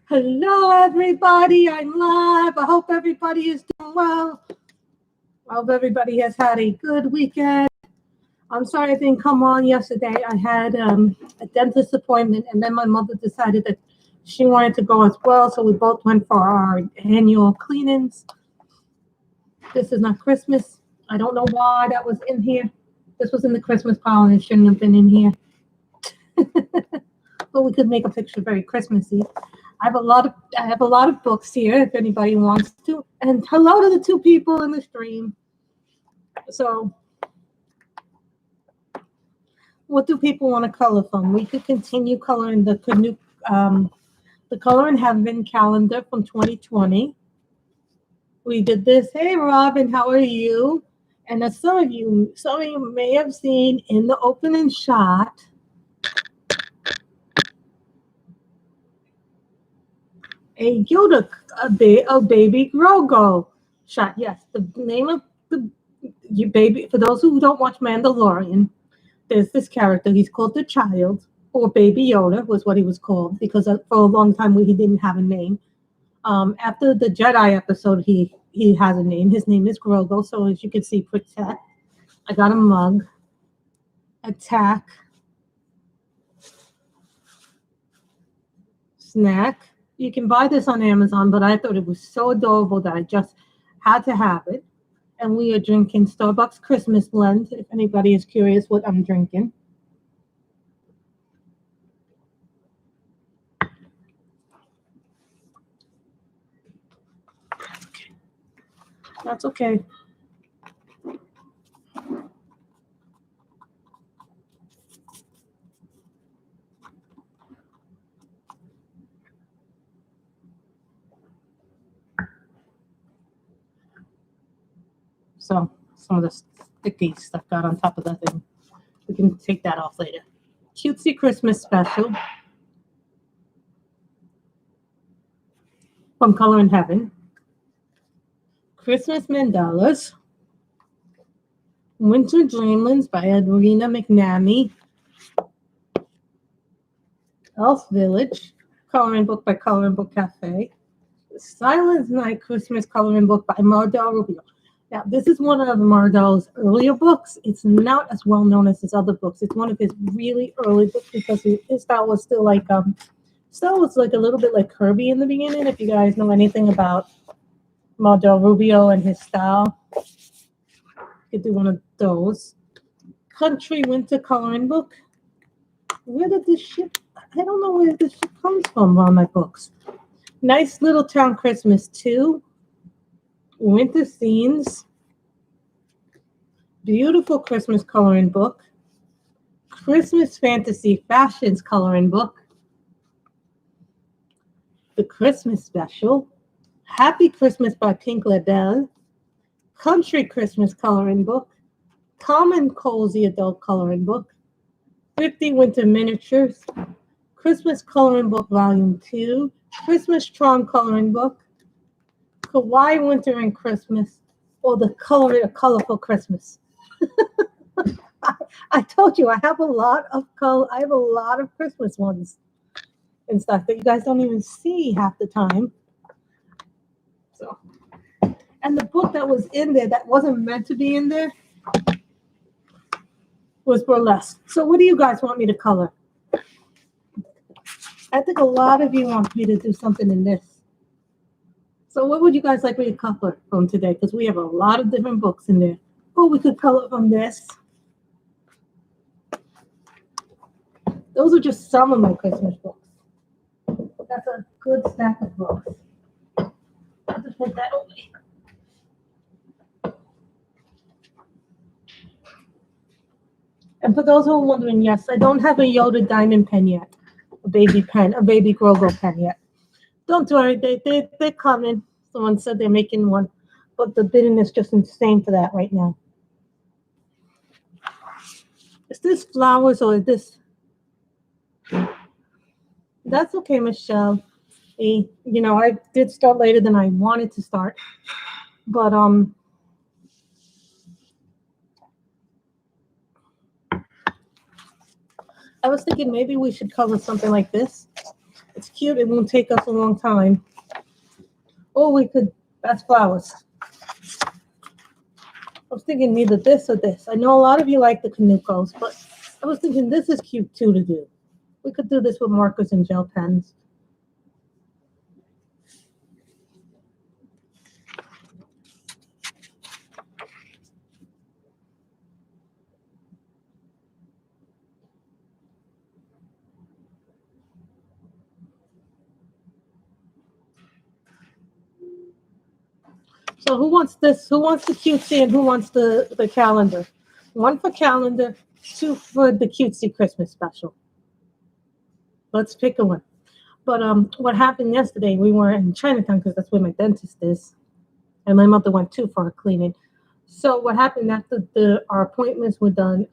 Hello, everybody. I'm live. I hope everybody is doing well. I hope everybody has had a good weekend. I'm sorry I didn't come on yesterday. I had a dentist appointment, and then my mother decided that she wanted to go as well, so we both went for our annual cleanings. This is not Christmas. I don't know why that was in here. This was in the Christmas pile, and it shouldn't have been in here. But we could make a picture very Christmassy. I have a lot of books here if anybody wants to. And hello to the two people in the stream. So what do people want to color from? We could continue coloring the Color in Heaven calendar from 2020. We did this. Hey Robin, how are you? And as some of you may have seen in the opening shot, a Yoda, a baby Grogu shot. Yes, the name of the baby. For those who don't watch Mandalorian, there's this character. He's called the Child, or Baby Yoda was what he was called, because for a long time he didn't have a name. After the Jedi episode, he has a name. His name is Grogu. So as you can see, protect. I got a mug. Attack. Snack. You can buy this on Amazon, but I thought it was so adorable that I just had to have it. And we are drinking Starbucks Christmas blend, if anybody is curious what I'm drinking. That's okay. So some of the sticky stuff got on top of that thing. We can take that off later. Cutesy Christmas special from Color in Heaven. Christmas Mandalas. Winter Dreamlands by Edwina McNamee. Elf Village, coloring book by Coloring Book Cafe. Silent Night Christmas coloring book by Mardell Rubio. Now, this is one of Mardell's earlier books. It's not as well known as his other books. It's one of his really early books because his style was still like a little bit like Kirby in the beginning. If you guys know anything about Mardell Rubio and his style, you could do one of those. Country Winter coloring book. Where did this ship? I don't know where this ship comes from on my books. Nice Little Town Christmas 2. Winter Scenes. Beautiful Christmas coloring book. Christmas Fantasy Fashions coloring book. The Christmas Special. Happy Christmas by Pink Label. Country Christmas coloring book. Common Cozy Adult coloring book. 50 Winter Miniatures. Christmas Coloring Book Volume 2. Christmas Charm Coloring Book. Kawaii Winter and Christmas. Or the Colorful Christmas. I told you I have a lot of Christmas ones and stuff that you guys don't even see half the time. So, and the book that was in there that wasn't meant to be in there was Burlesque. So what do you guys want me to color? I think a lot of you want me to do something in this. So what would you guys like me to color from today? Because we have a lot of different books in there. Oh, we could color from this. Those are just some of my Christmas books. That's a good stack of books. I'll just put that away. And for those who are wondering, yes, I don't have a Yoda diamond pen yet. A baby Grogu pen yet. Don't worry, they're coming. Someone said they're making one, but the bidding is just insane for that right now. Is this flowers or is this? That's okay, Michelle. You know, I did start later than I wanted to start, but I was thinking maybe we should color something like this. it's cute. It won't take us a long time. Or we could, that's flowers. I was thinking either this or this. I know a lot of you like the Canucos, but I was thinking this is cute too to do. We could do this with markers and gel pens. So who wants this? Who wants the cutesy and who wants the calendar? One for calendar, two for the cutesy Christmas special. Let's pick a one. But what happened yesterday? We were in Chinatown because that's where my dentist is, and my mother went too for her cleaning. So what happened after our appointments were done?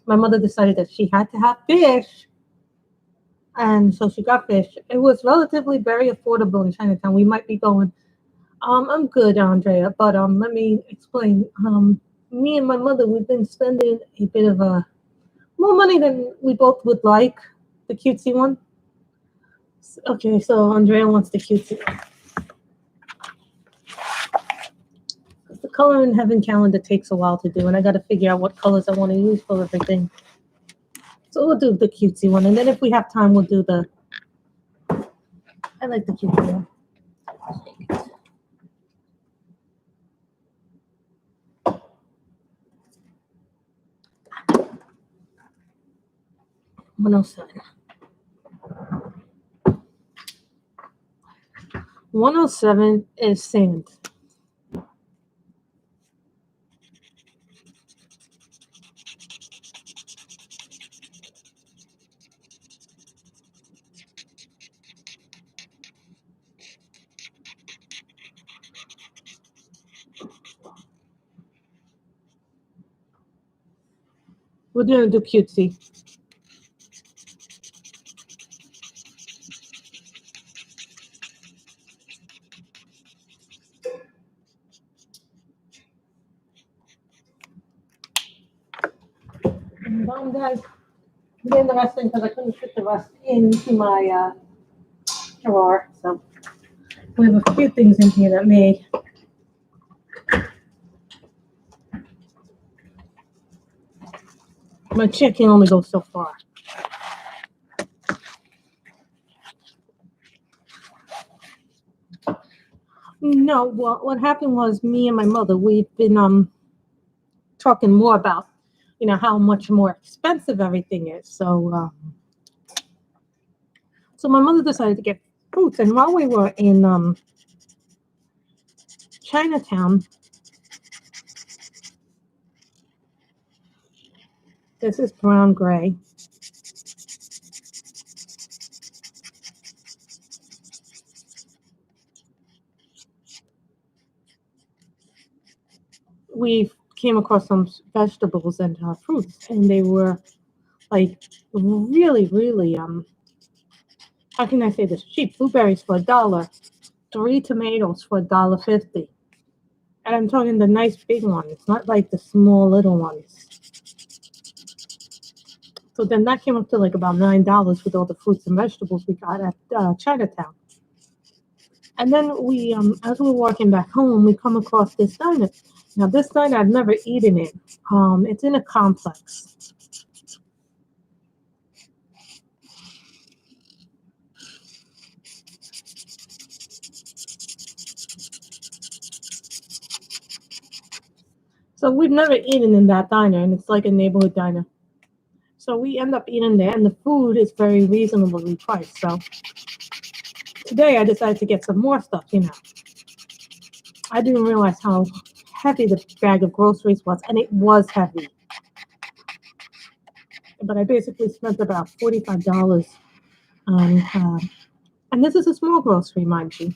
My mother decided that she had to have fish, and so she got fish. It was relatively very affordable in Chinatown. We might be going. I'm good, Andrea, but let me explain. Me and my mother, we've been spending a bit of more money than we both would like. The cutesy one. Okay, so Andrea wants the cutesy one. The color in heaven calendar takes a while to do, and I got to figure out what colors I want to use for everything. So we'll do the cutesy one, and then if we have time, we'll do the. I like the cutesy one. 107. 107 is sand. We're gonna do cutesy. I'm done getting the rest in because I couldn't fit the rest into my drawer. So we have a few things in here that may. My check can only go so far. No, well, what happened was me and my mother, we've been talking more about, how much more expensive everything is. So my mother decided to get fruits, and while we were in Chinatown, this is brown gray. We came across some vegetables and fruits, and they were like really, really how can I say this? Cheap. Blueberries for $1, 3 tomatoes for $1.50, and I'm talking the nice big ones, not like the small little ones. So then that came up to like about $9 with all the fruits and vegetables we got at Chinatown. And then we, as we were walking back home, we come across this diner. Now this diner I've never eaten in. It's in a complex. So we've never eaten in that diner, and it's like a neighborhood diner. So we end up eating there, and the food is very reasonably priced. So today I decided to get some more stuff. I didn't realize how heavy the bag of groceries was, and it was heavy. But I basically spent about $45 on, and this is a small grocery, mind you.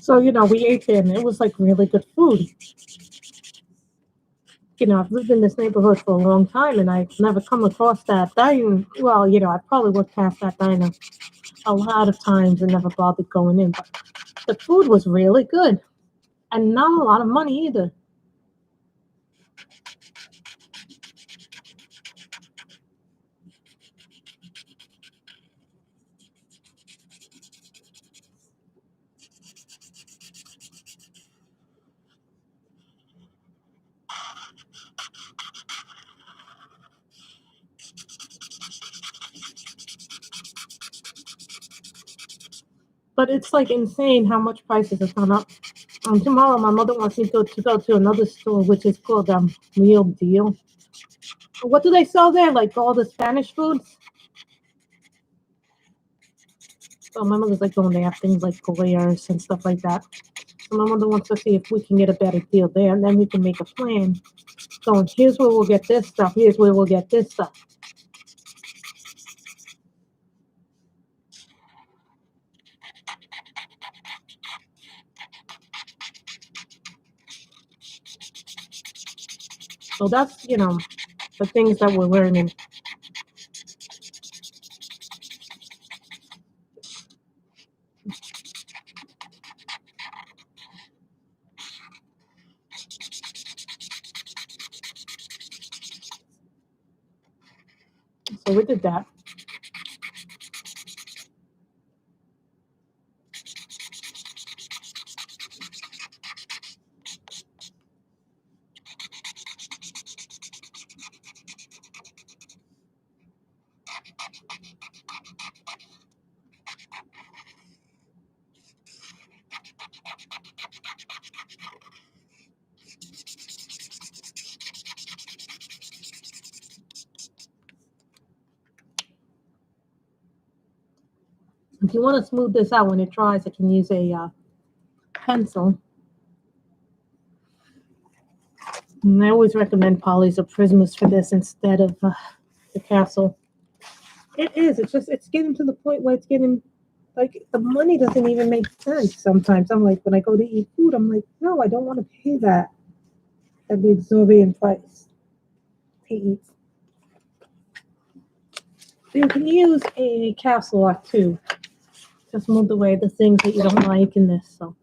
So, we ate there and it was like really good food. I've lived in this neighborhood for a long time and I've never come across that diner. Well, I've probably walked past that diner a lot of times and never bothered going in. But the food was really good and not a lot of money either. But it's like insane how much prices have gone up. Tomorrow, my mother wants me to go to another store, which is called Meal Deal. What do they sell there? Like all the Spanish foods? So my mother's like going, they have things like glares and stuff like that. So my mother wants to see if we can get a better deal there, and then we can make a plan. So here's where we'll get this stuff. Here's where we'll get this stuff. So that's, the things that we're learning. So we did that. If you want to smooth this out when it dries, I can use a pencil. And I always recommend Polly's or Prismas for this instead of the Castle. It is. It's getting to the point where it's getting like the money doesn't even make sense sometimes. I'm like, when I go to eat food, I'm like, no, I don't want to pay that. That'd be exorbitant price to eat. So you can use a caps lock too. Just move away the things that you don't like in this. So.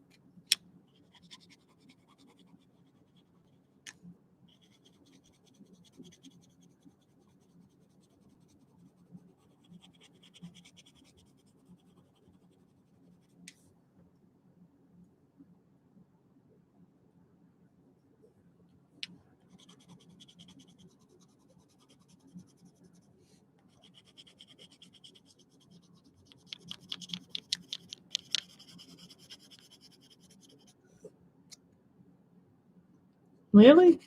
Really?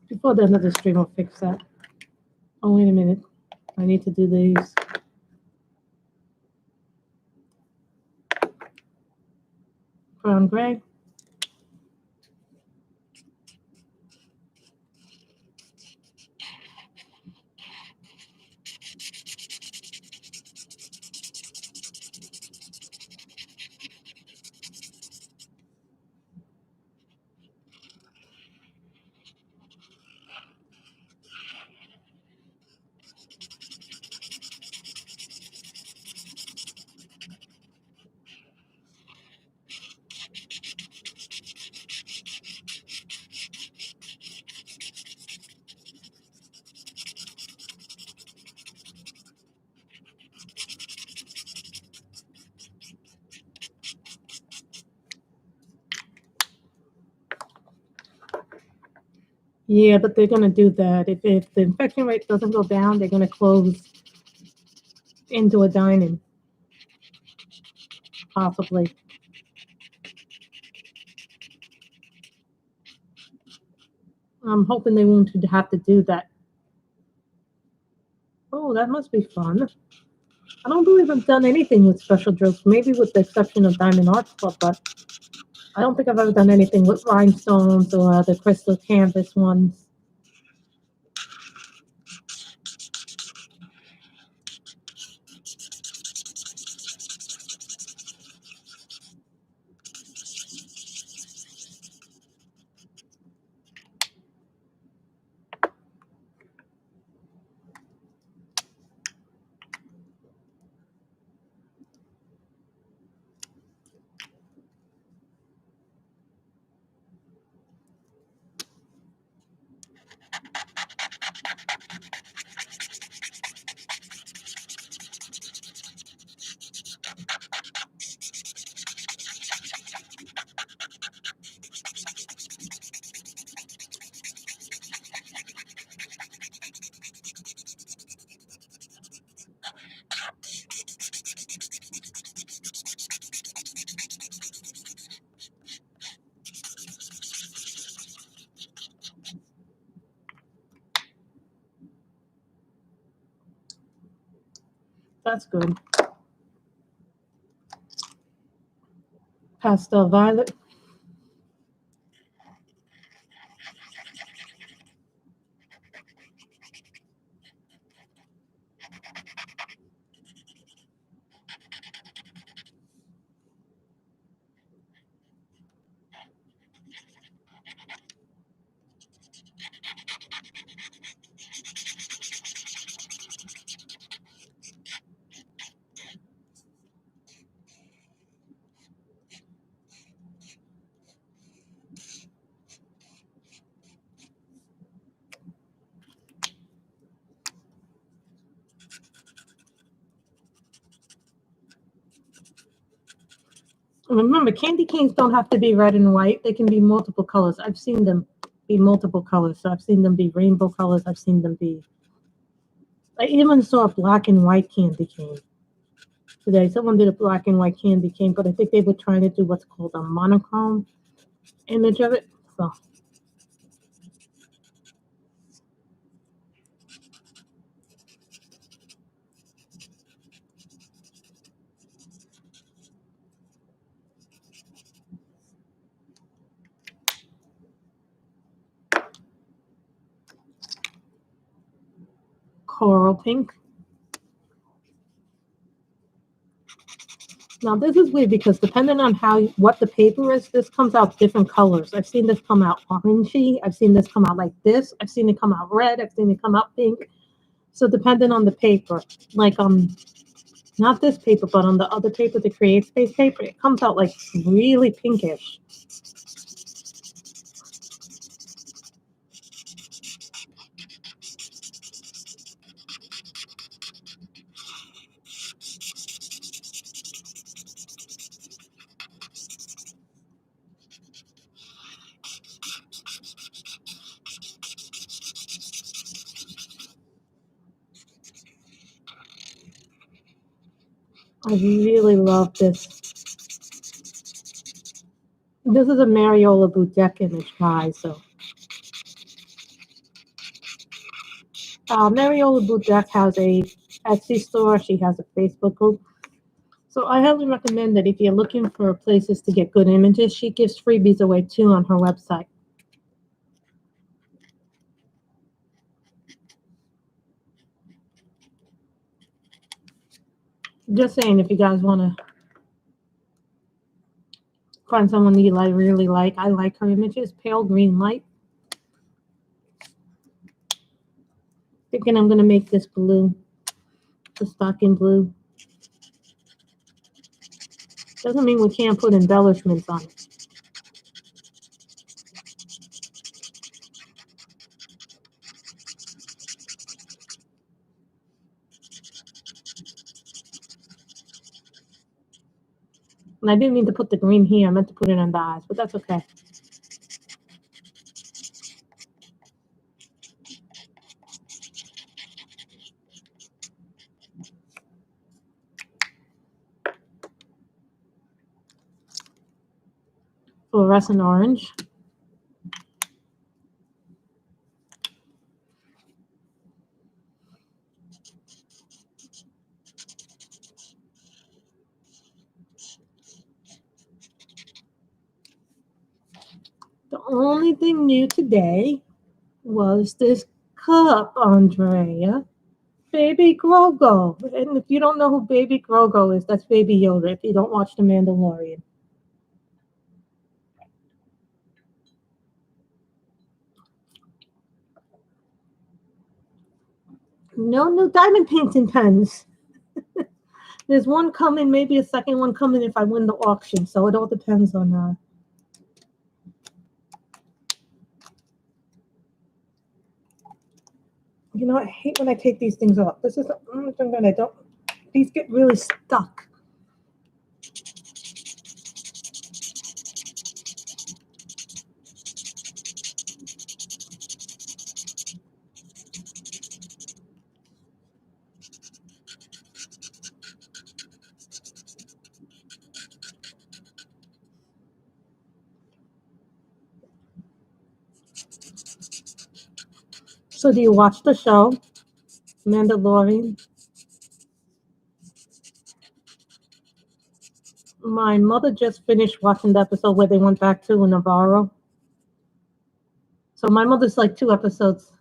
Before the end of the stream, I'll fix that. Oh, wait a minute. I need to do these. Brown gray. Yeah, but they're going to do that. If the infection rate doesn't go down, they're going to close indoor dining, possibly. I'm hoping they won't have to do that. Oh, that must be fun. I don't believe I've done anything with special drills, maybe with the exception of Diamond Arts Club, but I don't think I've ever done anything with rhinestones or the crystal canvas ones. That's good. Pastel violet. Remember, candy canes don't have to be red and white. They can be multiple colors. I've seen them be multiple colors. So I've seen them be rainbow colors. I've seen them be. I even saw a black and white candy cane today. Someone did a black and white candy cane, but I think they were trying to do what's called a monochrome image of it. So coral pink. Now this is weird because depending on what the paper is, this comes out different colors. I've seen this come out orangey. I've seen this come out like this. I've seen it come out red. I've seen it come out pink. So depending on the paper, like not this paper, but on the other paper, the Create Space paper, it comes out like really pinkish. I really love this. This is a Mariola Budek image, guys. So Mariola Budek has a Etsy store. She has a Facebook group. So I highly recommend that if you're looking for places to get good images, she gives freebies away too on her website. Just saying, if you guys want to find someone you really like, I like her images. Pale green light. Thinking I'm going to make this blue, the stocking blue. Doesn't mean we can't put embellishments on it. And I didn't mean to put the green here. I meant to put it on the eyes, but that's okay. Fluorescent orange. only thing new today was this cup, Andrea. Baby Grogo. And if you don't know who Baby Grogo is, that's Baby Yoda if you don't watch The Mandalorian. No new diamond painting pens. There's one coming, maybe a second one coming if I win the auction. So it all depends on. You know, I hate when I take these things off. This is the only thing that I don't. These get really stuck. So do you watch the show, Mandalorian? My mother just finished watching the episode where they went back to Navarro. So my mother's like 2 episodes.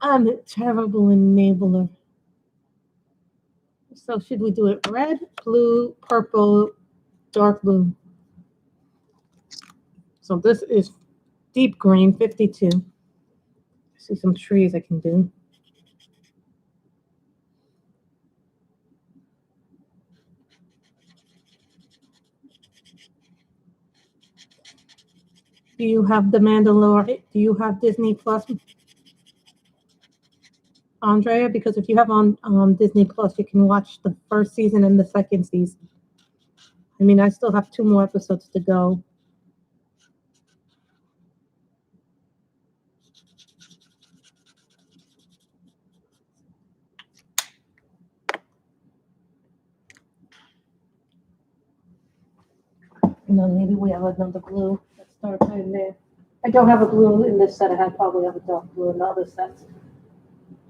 I'm a terrible enabler. So should we do it red, blue, purple, dark blue? So this is deep green, 52. See some trees I can do. Do you have The Mandalorian? Do you have Disney Plus, Andrea? Because if you have on Disney Plus, you can watch the first season and the second season. I mean, I still have 2 more episodes to go. And then maybe we have another blue. Let's start in there. I don't have a blue in this set. I had probably have a dark blue in the other sets.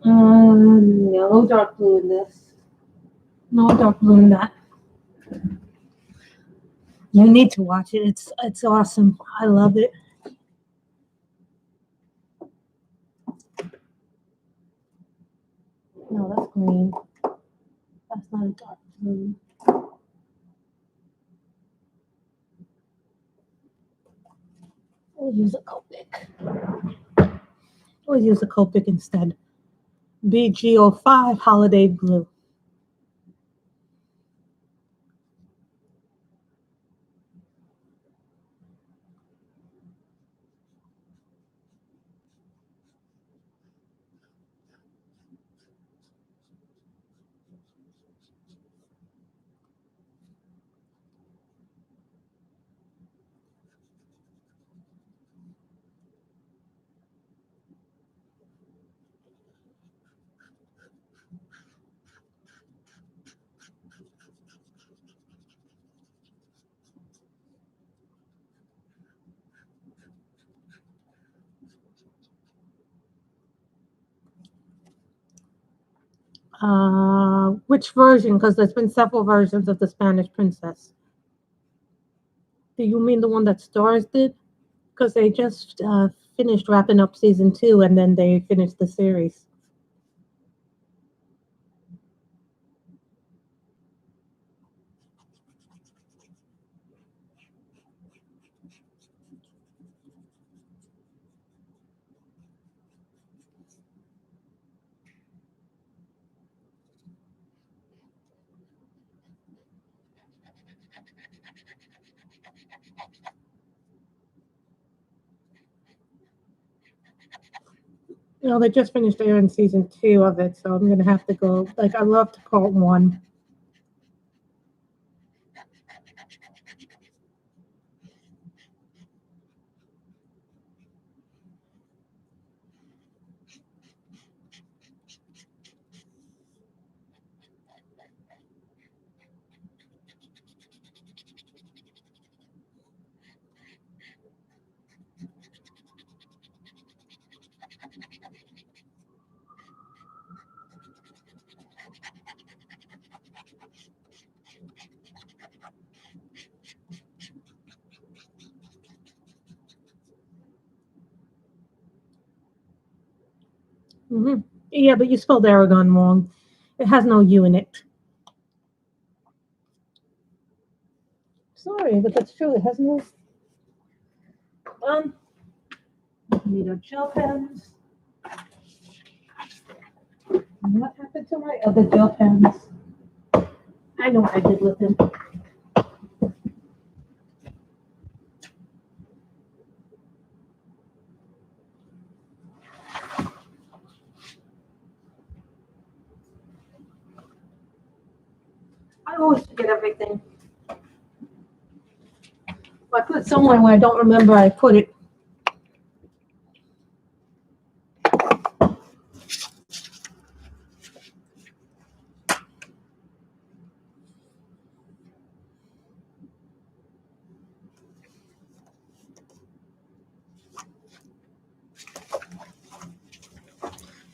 No dark blue in this. No dark blue in that. You need to watch it. It's awesome. I love it. No, that's green. That's not a dark blue. We'll use a Copic. We'll use a Copic instead. BG05 Holiday Blue. Which version? Because there's been several versions of the Spanish Princess. Do you mean the one that Stars did? Because they just finished wrapping up season 2 and then they finished the series. No, they just finished airing season 2 of it, so I'm gonna have to go. Like, I loved part 1. Mm-hmm. Yeah, but you spelled Aragon wrong. It has no U in it. Sorry, but that's true. It has no. Um, need our gel pens. What happened to my other gel pens? I know what I did with them. I always forget everything. If I put it somewhere where I don't remember I put it.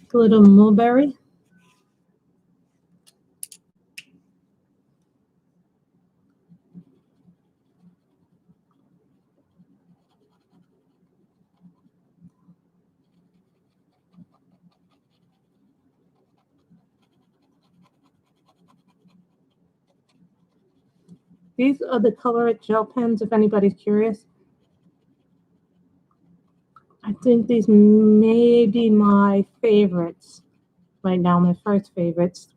Glitter mulberry. These are the Color It gel pens, if anybody's curious. I think these may be my favorites right now, my first favorites.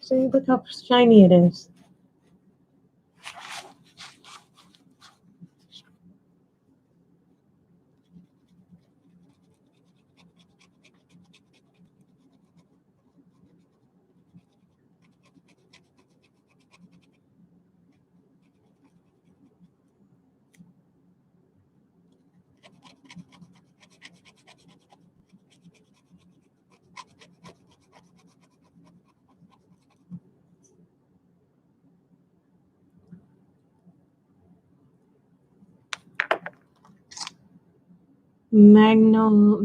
See, look how shiny it is. Mignonet.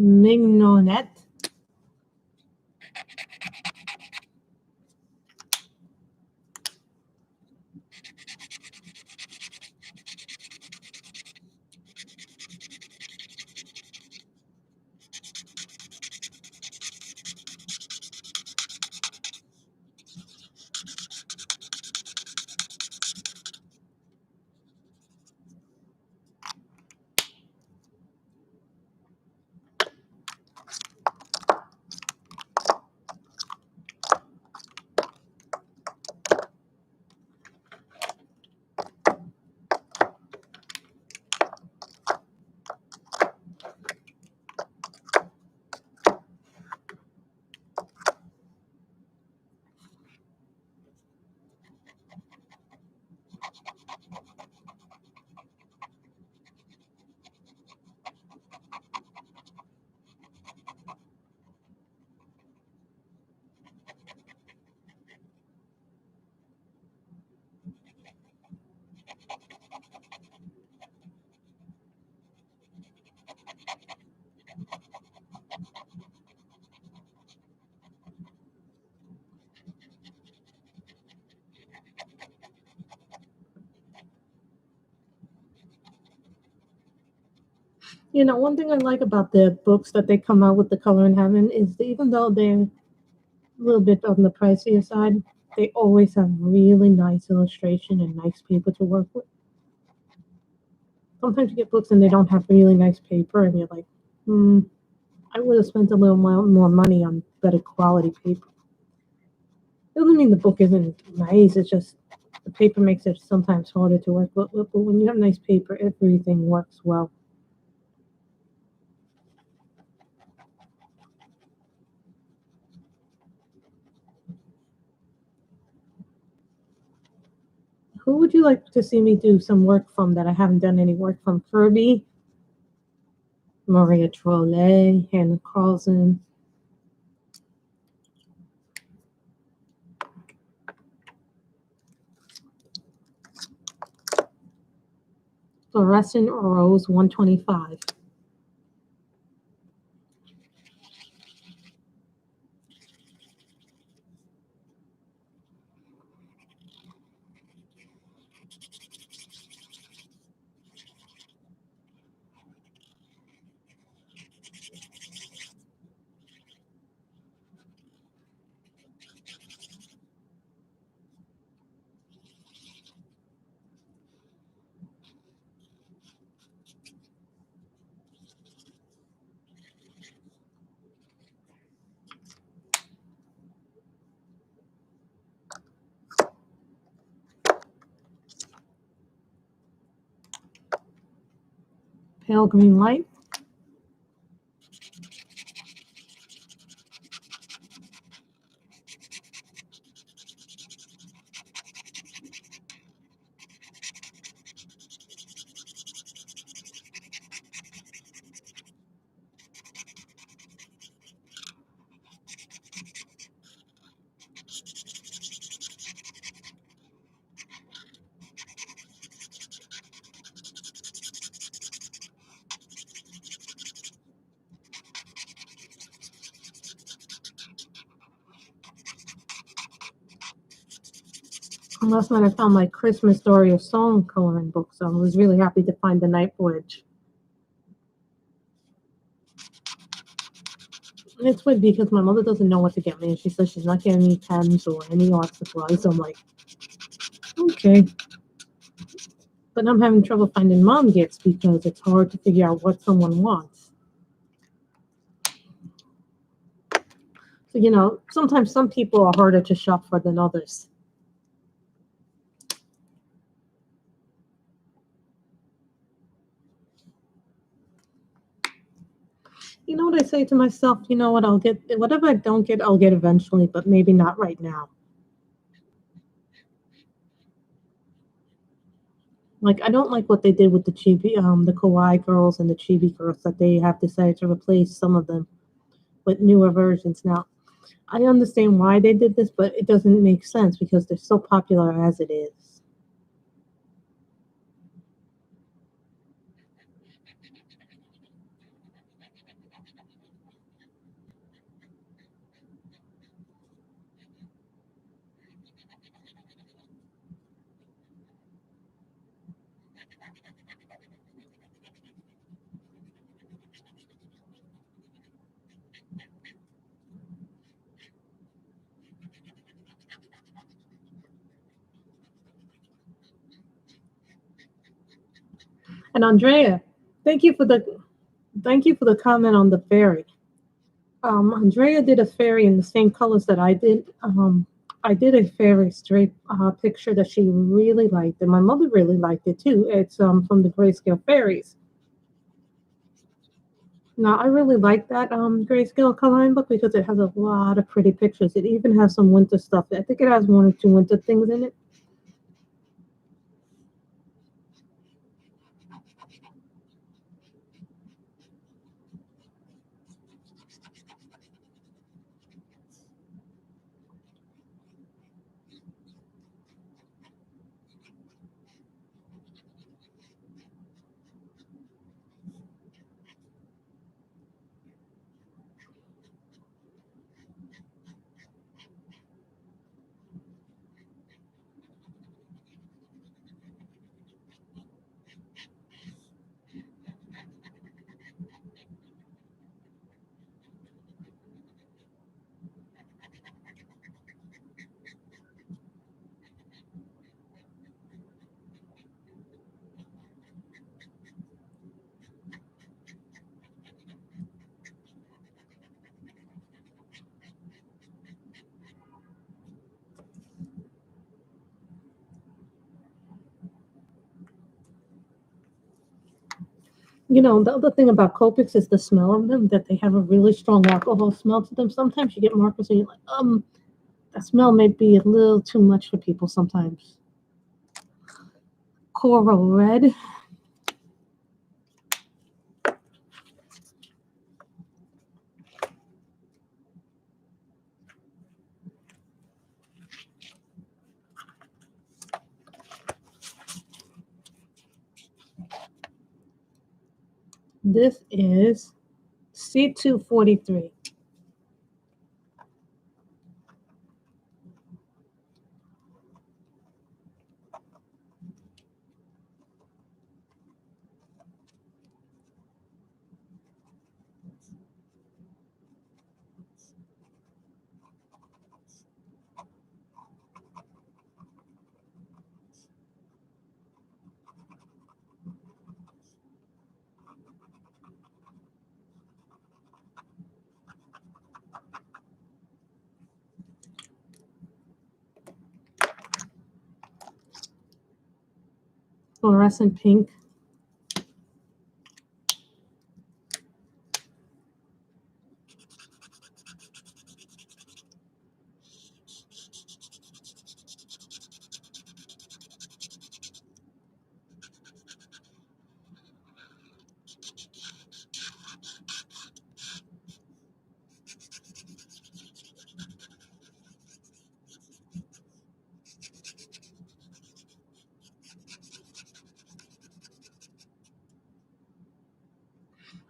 You know, one thing I like about the books that they come out with the Color in Heaven is that even though they're a little bit on the pricier side, they always have really nice illustration and nice people to work with. Sometimes you get books and they don't have really nice paper, and you're like, hmm, I would have spent a little more money on better quality paper. It doesn't mean the book isn't nice. It's just the paper makes it sometimes harder to work with. But when you have nice paper, everything works well. Who would you like to see me do some work from that I haven't done any work from? Kirby, Maria Trolle, Hannah Carlson, Fluorescent Rose 125. Pale Green Light. And last night I found my Christmas Story of Song coloring book, so I was really happy to find the Night Voyage. And it's weird because my mother doesn't know what to get me, and she says she's not getting me pens or any art supplies. So I'm like, okay. But I'm having trouble finding mom gifts because it's hard to figure out what someone wants. So, sometimes some people are harder to shop for than others. You know what I say to myself? You know what? I'll get whatever I don't get, I'll get eventually, but maybe not right now. Like I don't like what they did with the chibi, the kawaii girls and the chibi girls that they have decided to replace some of them with newer versions. Now, I understand why they did this, but it doesn't make sense because they're so popular as it is. And Andrea, thank you for the comment on the fairy. Andrea did a fairy in the same colors that I did. I did a fairy straight picture that she really liked, and my mother really liked it too. It's from the Grayscale Fairies. Now I really like that Grayscale coloring book because it has a lot of pretty pictures. It even has some winter stuff. I think it has one or two winter things in it. You know, the other thing about Copics is the smell of them, that they have a really strong alcohol smell to them. Sometimes you get markers and you're like, that smell may be a little too much for people sometimes. Coral Red. This is C243. Fluorescent pink.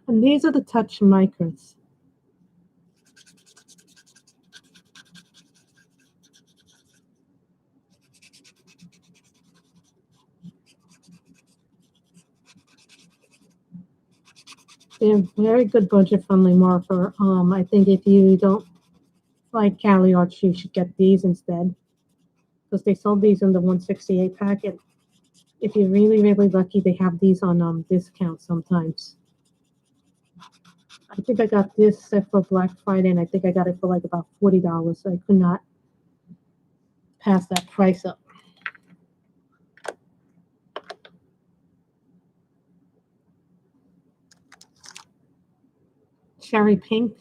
And these are the touch micros. They're very good budget-friendly marker. I think if you don't like Cali Arts, you should get these instead, because they sold these in the 168 packet. If you're really, really lucky, they have these on discount sometimes. I think I got this set for Black Friday, and I think I got it for like about $40, so I could not pass that price up. Cherry pink.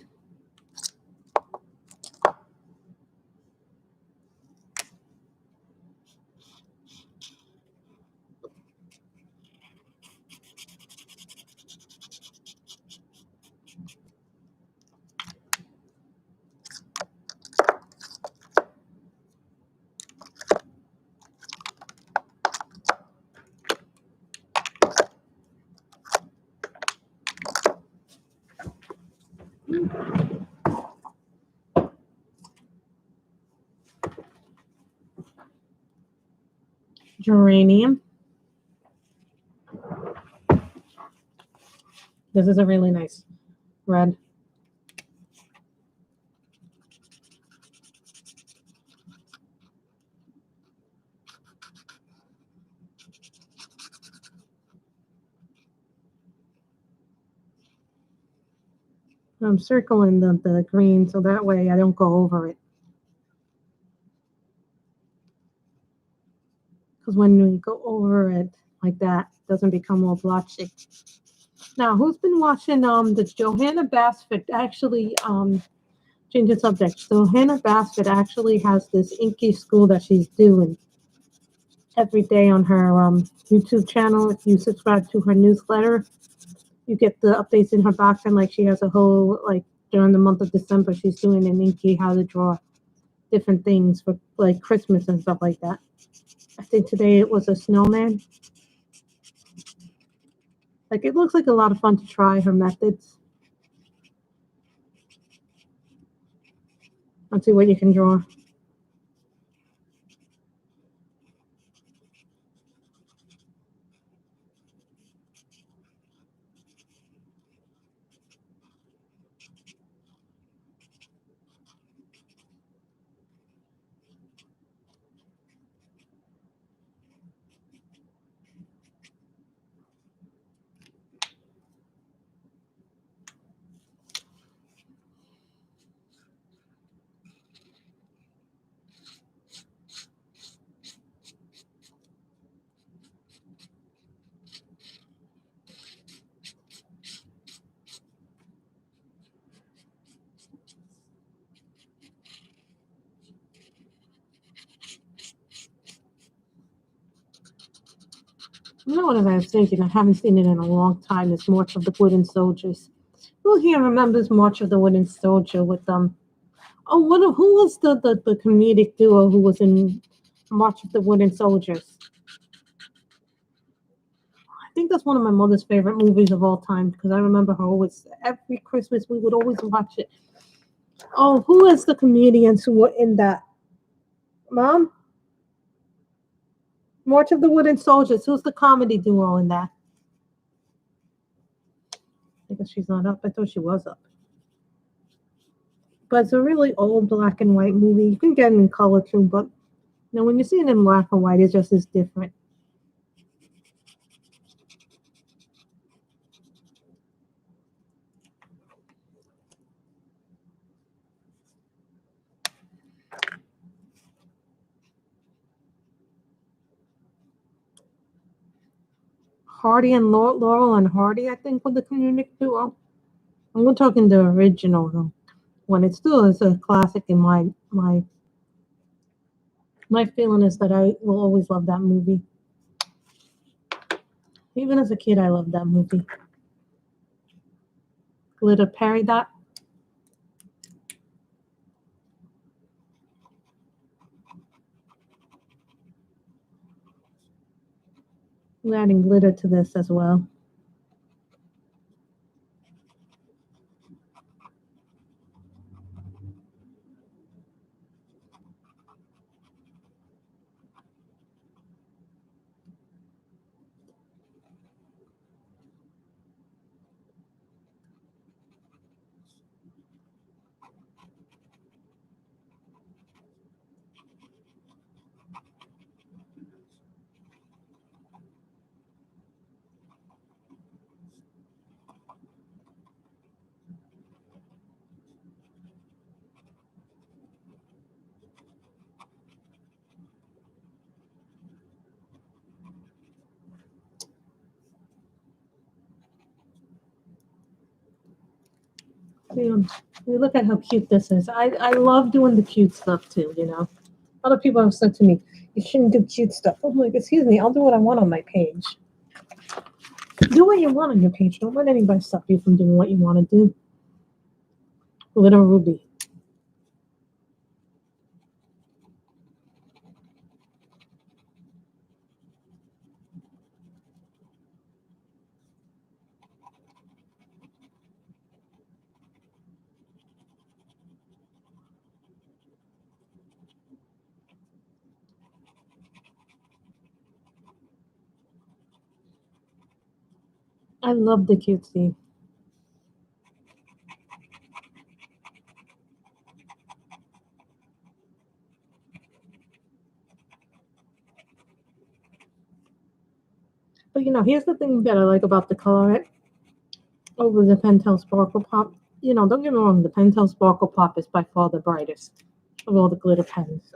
Geranium. This is a really nice red. I'm circling the green so that way I don't go over it. Because when we go over it like that, it doesn't become all blotchy. Now, who's been watching the Johanna Basford actually change the subject? So Hannah Basford actually has this inky school that she's doing every day on her YouTube channel. If you subscribe to her newsletter, you get the updates in her box, and like she has a whole like during the month of December, she's doing an inky how to draw different things for like Christmas and stuff like that. I think today it was a snowman. Like it looks like a lot of fun to try her methods. Let's see what you can draw. You know what I was thinking? I haven't seen it in a long time. It's March of the Wooden Soldiers. Who here remembers March of the Wooden Soldier with Oh, who was the comedic duo who was in March of the Wooden Soldiers? I think that's one of my mother's favorite movies of all time because I remember her always every Christmas we would always watch it. Oh, who is the comedians who were in that? Mom, March of the Wooden Soldiers. Who's the comedy duo in that? I guess she's not up. I thought she was up. But it's a really old black and white movie. You can get it in color too, but when you see it in black and white, it just is different. Hardy and Laurel and Hardy, I think, were the comedic duo. I'm not talking the original though. When it still is a classic in my feeling is that I will always love that movie. Even as a kid, I loved that movie. Glitter Perry Dot. We're adding glitter to this as well. Look at how cute this is. I love doing the cute stuff too, Other people have said to me, you shouldn't do cute stuff. I'm like, excuse me, I'll do what I want on my page. Do what you want on your page. Don't let anybody stop you from doing what you want to do. Little Ruby. I love the cutesy. But here's the thing that I like about the color over the Pentel Sparkle Pop. Don't get me wrong, the Pentel Sparkle Pop is by far the brightest of all the glitter pens.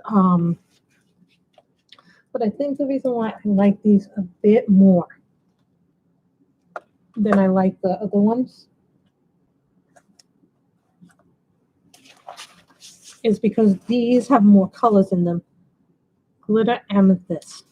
But I think the reason why I like these a bit more than I like the other ones is because these have more colors in them. Glitter amethyst.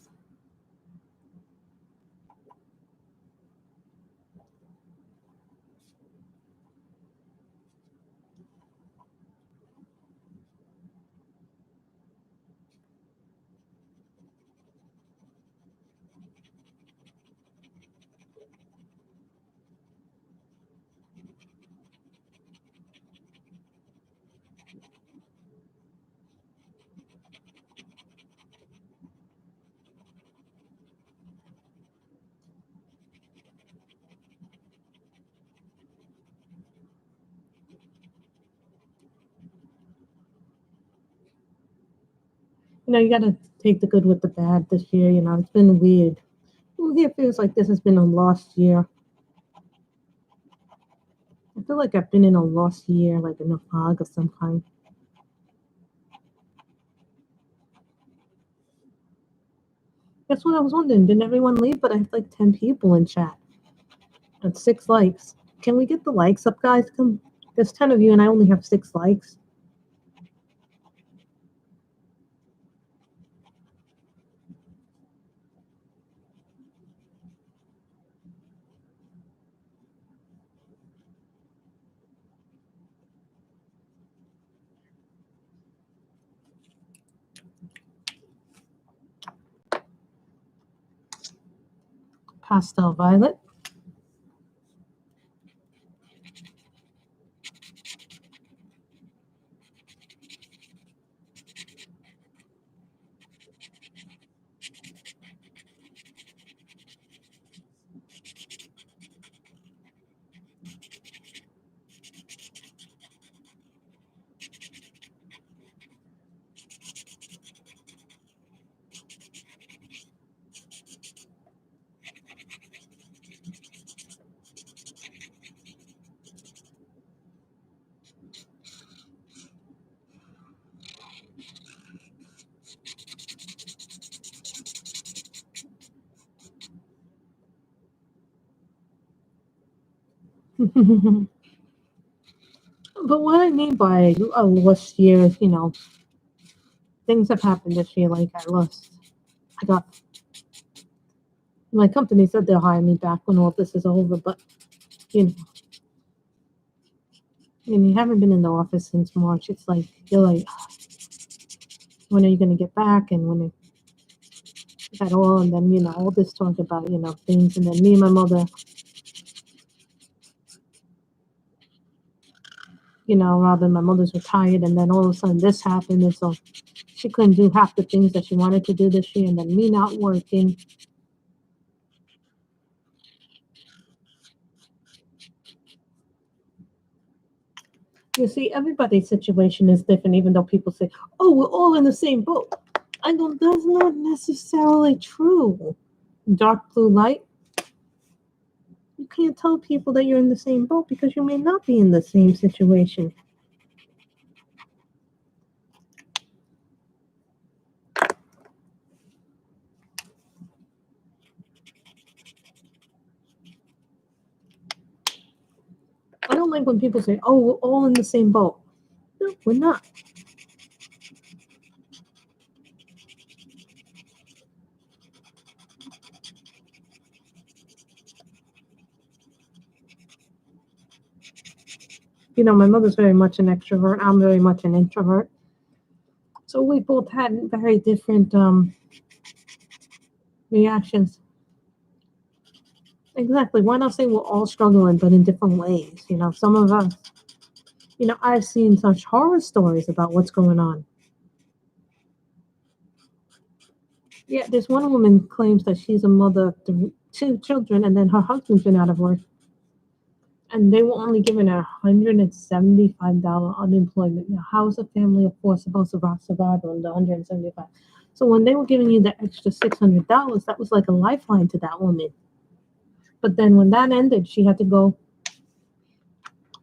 You got to take the good with the bad this year. It's been weird. It feels like this has been a lost year. I feel like I've been in a lost year, like in a fog of some kind. That's what I was wondering. Didn't everyone leave? But I have like 10 people in chat and 6 likes. Can we get the likes up, guys? Come. There's 10 of you and I only have 6 likes. pastel violet. But what I mean by a lost year is, things have happened this year. Like I got, my company said they'll hire me back when all this is over, but you know, and you haven't been in the office since March. It's like you're like, when are you going to get back? And when at all? And then all this talk about things, and then me and my mother, rather my mother's retired, and then all of a sudden this happened, and so she couldn't do half the things that she wanted to do this year, and then me not working. You see, everybody's situation is different, even though people say, "Oh, we're all in the same boat." I go, that's not necessarily true. Dark blue light. You can't tell people that you're in the same boat because you may not be in the same situation. I don't like when people say, "Oh, we're all in the same boat." No, we're not. My mother's very much an extrovert. I'm very much an introvert. So we both had very different reactions. Exactly. Why not say we're all struggling, but in different ways? Some of us, I've seen such horror stories about what's going on. Yeah, this one woman claims that she's a mother of two children, and then her husband's been out of work, and they were only giving her $175 unemployment. Now, how is a family of four supposed to survive on the 175? So when they were giving you the extra $600, that was like a lifeline to that woman. But then when that ended, she had to go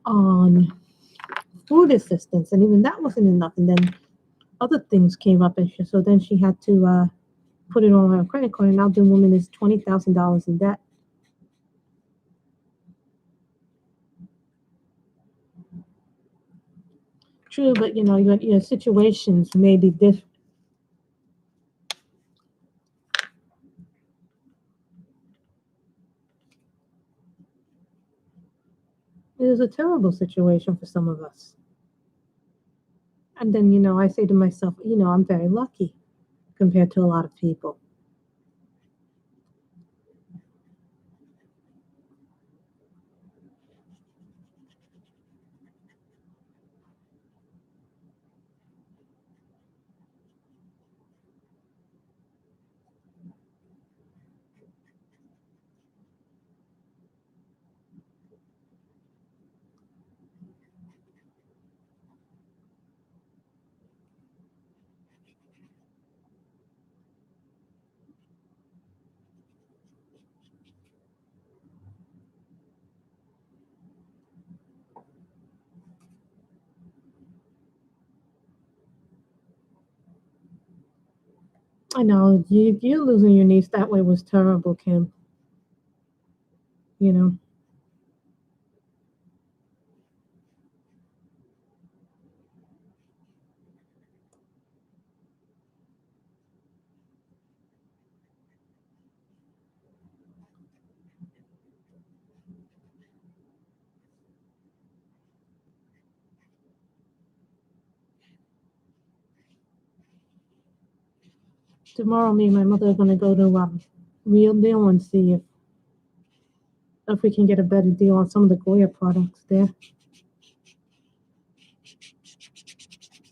on food assistance, and even that wasn't enough. And then other things came up, and so then she had to put it on her credit card, and now the woman is $20,000 in debt. True, but your situations may be different. It is a terrible situation for some of us. And then, I say to myself, I'm very lucky compared to a lot of people. I know you losing your niece that way was terrible, Kim. You know, tomorrow me and my mother are gonna go to Real Deal and see if If we can get a better deal on some of the Goya products there.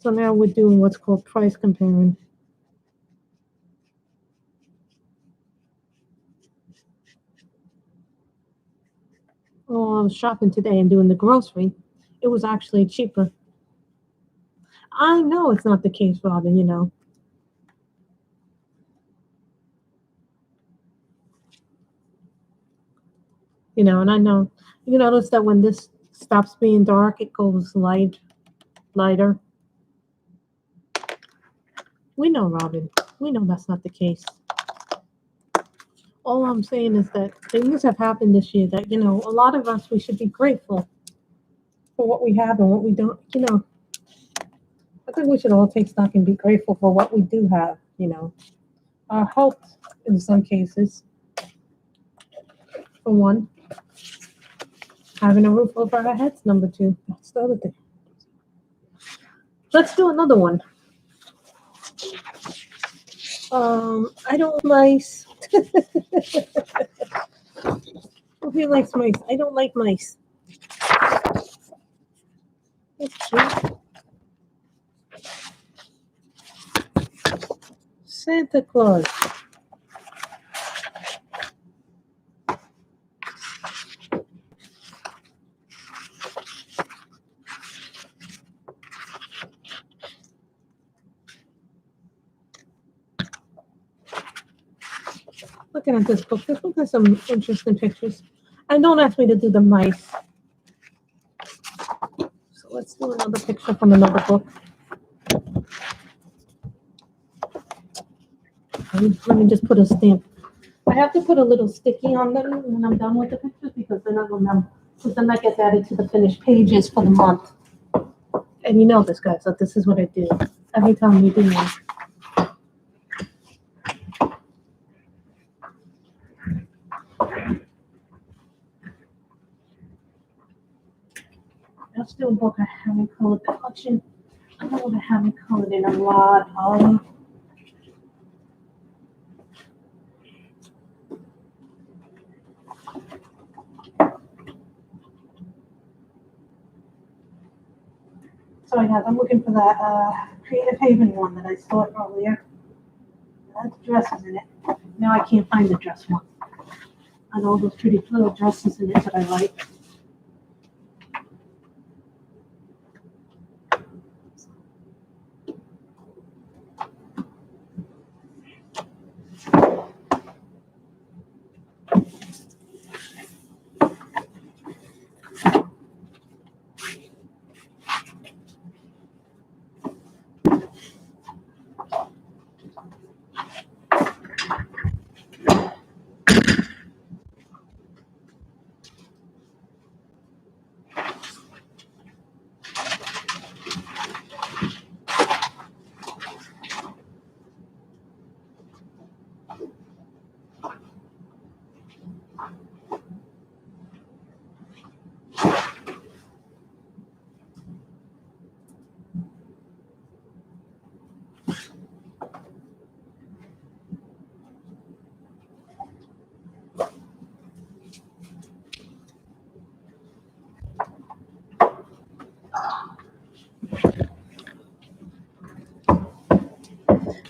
So now we're doing what's called price comparing. Oh, I was shopping today and doing the grocery. It was actually cheaper. I know it's not the case, Robin, you know. You know, and I know you notice that when this stops being dark, it goes lighter. We know, Robin. We know that's not the case. All I'm saying is that things have happened this year that, you know, a lot of us, we should be grateful for what we have and what we don't, you know. I think we should all take stock and be grateful for what we do have, you know. Our health, in some cases, for one. Having a roof over our heads, number two. That's the other thing. Let's do another one. I don't mice. Who likes mice? I don't like mice. That's cute. Santa Claus. Looking at this book has some interesting pictures. And don't ask me to do the mice. So let's do another picture from another book. Let me just put a stamp. I have to put a little sticky on them when I'm done with the pictures because then I remember. Because then that gets added to the finished pages for the month. And you know this, guys, so this is what I do every time we do one. Let's do a book I haven't colored that much in. I know what I haven't colored in a lot of. Sorry guys, I'm looking for that Creative Haven one that I saw earlier. That's dresses in it. Now I can't find the dress one. And all those pretty little dresses in it that I like.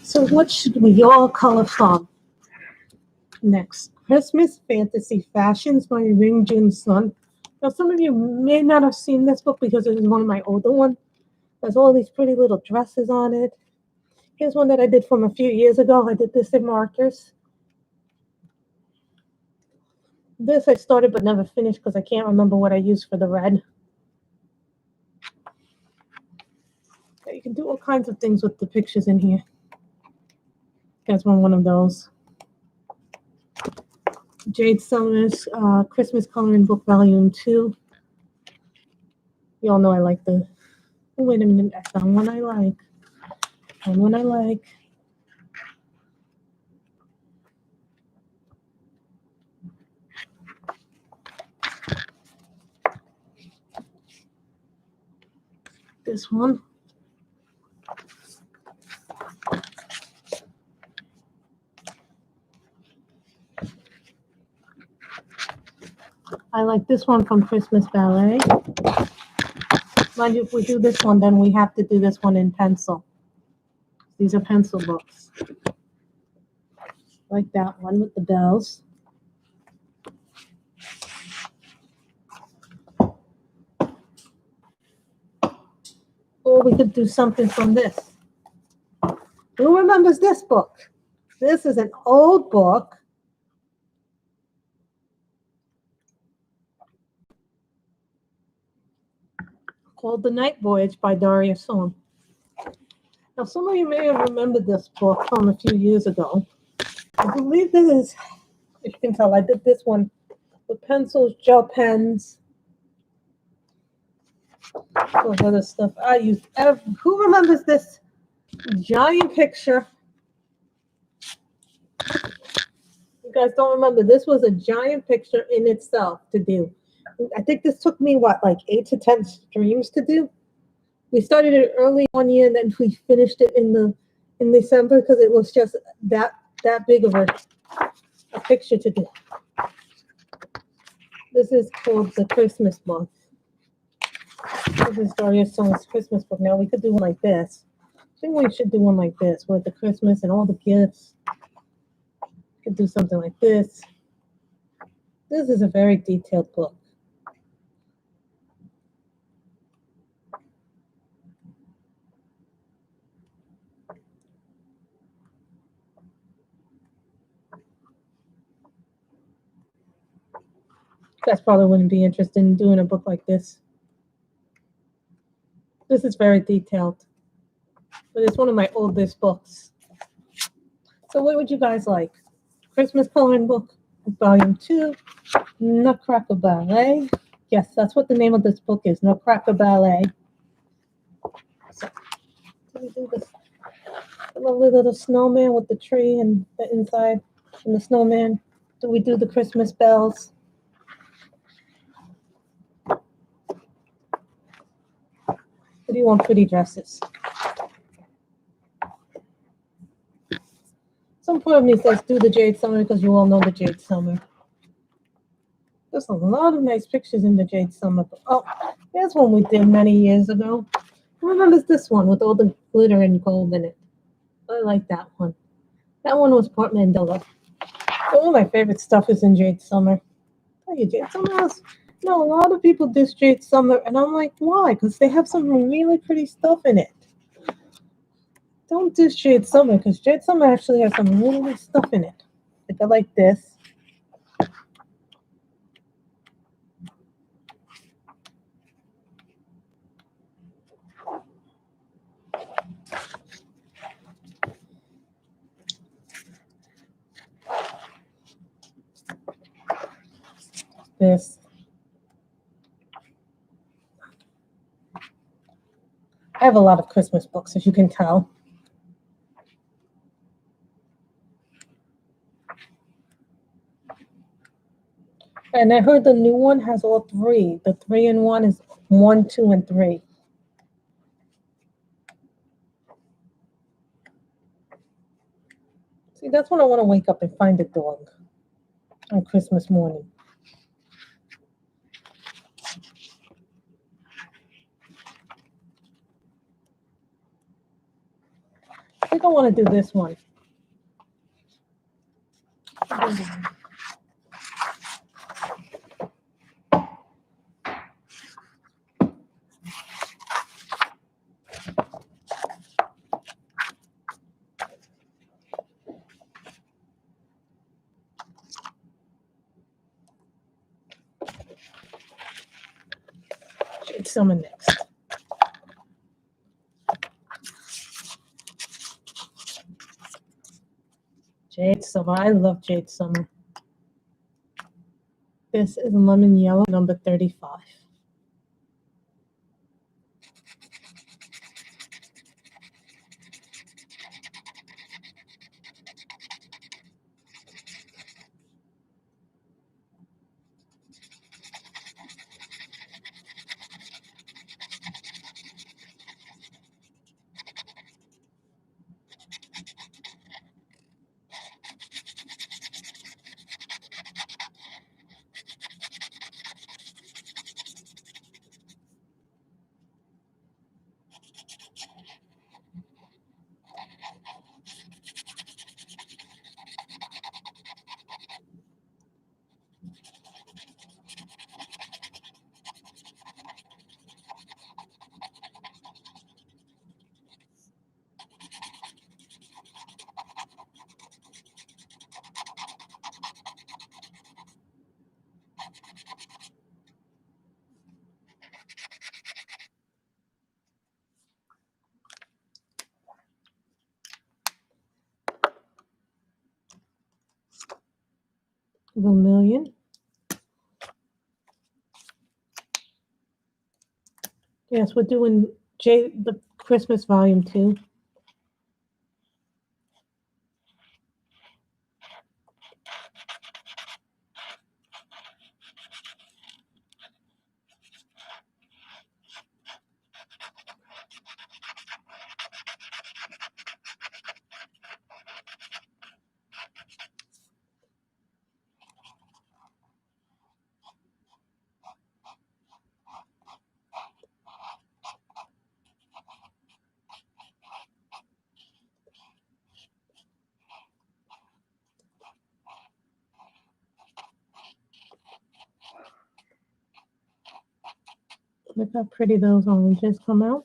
So what should we all color from? Next, Christmas Fantasy Fashions by Ring Jun Sun. Now, some of you may not have seen this book because it is one of my older ones. There's all these pretty little dresses on it. Here's one that I did from a few years ago. I did this in markers. This I started but never finished because I can't remember what I used for the red. You can do all kinds of things with the pictures in here. Guys want one of those. Jade Summers Christmas Coloring Book Volume 2. You all know I like the... Oh, wait a minute. I found one I like. This one. I like this one from Christmas Ballet. Mind you, if we do this one, then we have to do this one in pencil. These are pencil books. I like that one with the bells. Or we could do something from this. Who remembers this book? This is an old book. Called The Night Voyage by Daria Sohn. Now, some of you may have remembered this book from a few years ago. I believe this is, if you can tell, I did this one with pencils, gel pens, all other stuff. I used. Who remembers this giant picture? You guys don't remember? This was a giant picture in itself to do. I think this took me like 8 to 10 streams to do. We started it early one year, and then we finished it in December because it was just that big of a picture to do. This is called the Christmas book. This is Daria Sohn's Christmas book. Now we could do one like this. I think we should do one like this with the Christmas and all the gifts. We could do something like this. This is a very detailed book. You guys probably wouldn't be interested in doing a book like this. This is very detailed, but it's one of my oldest books. So what would you guys like? Christmas coloring book, volume 2, Nutcracker Ballet. Yes, that's what the name of this book is, Nutcracker Ballet. So, we do this lovely little snowman with the tree and the inside and the snowman. Do we do the Christmas bells? What do you want pretty dresses? Some part of me says do the Jade Summer because you all know the Jade Summer. There's a lot of nice pictures in the Jade Summer. Oh, there's one we did many years ago. Who remembers this one with all the glitter and gold in it? I like that one. That one was part Mandela. All my favorite stuff is in Jade Summer. Tell you, Jade Summer has, a lot of people diss Jade Summer, and I'm like, why? Because they have some really pretty stuff in it. Don't diss Jade Summer, because Jade Summer actually has some really nice stuff in it. Like I like this. This. I have a lot of Christmas books, as you can tell. And I heard the new one has all 3. The 3-in-1 is 1, 2, and 3. See, that's when I want to wake up and find a dog on Christmas morning. I think I want to do this one. Jade Summer next. Jade Summer. I love Jade Summer. This is lemon yellow, number 35. Vermilion. Yes, we're doing the Christmas volume 2. Look how pretty those oranges come out.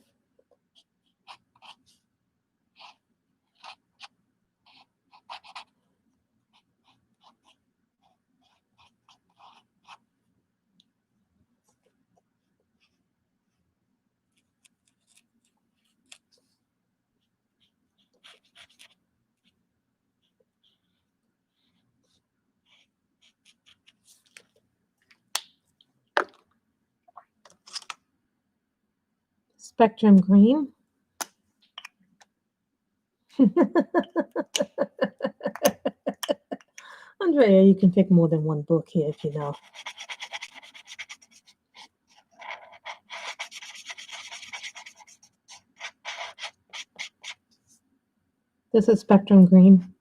Spectrum green. Andrea, you can pick more than one book here if you know. This is Spectrum green.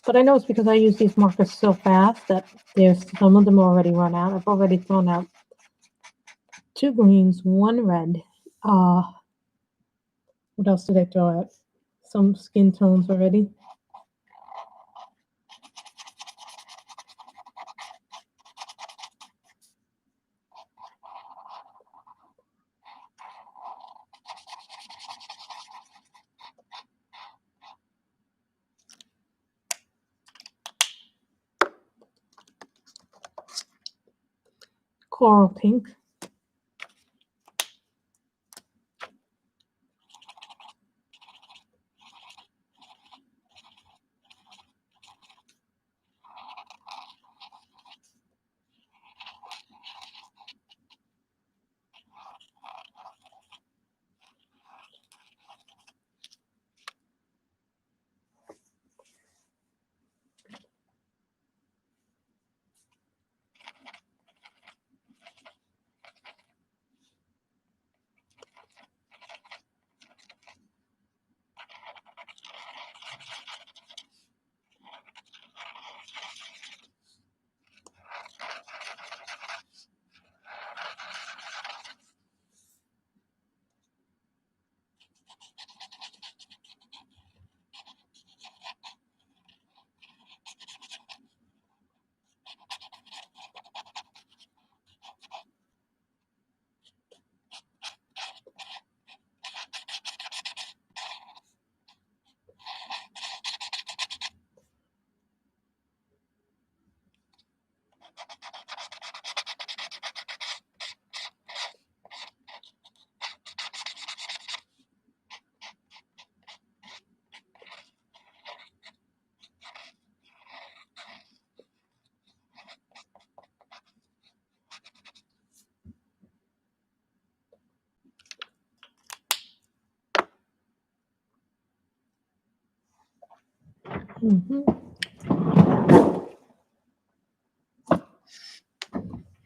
But I know it's because I use these markers so fast that there's some of them already run out. I've already thrown out 2 greens, 1 red. What else did I throw out? Some skin tones already. Coral pink.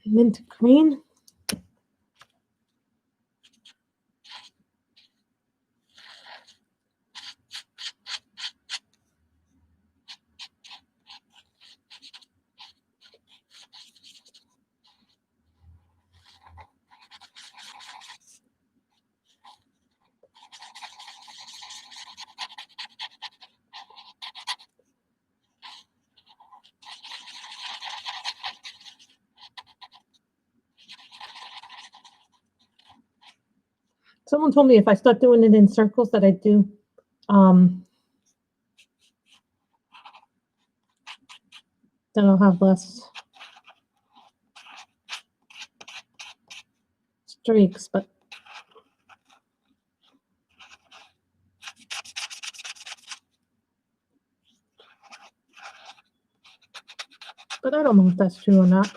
Mint green. Someone told me if I start doing it in circles that I do, then I'll have less streaks, but But I don't know if that's true or not.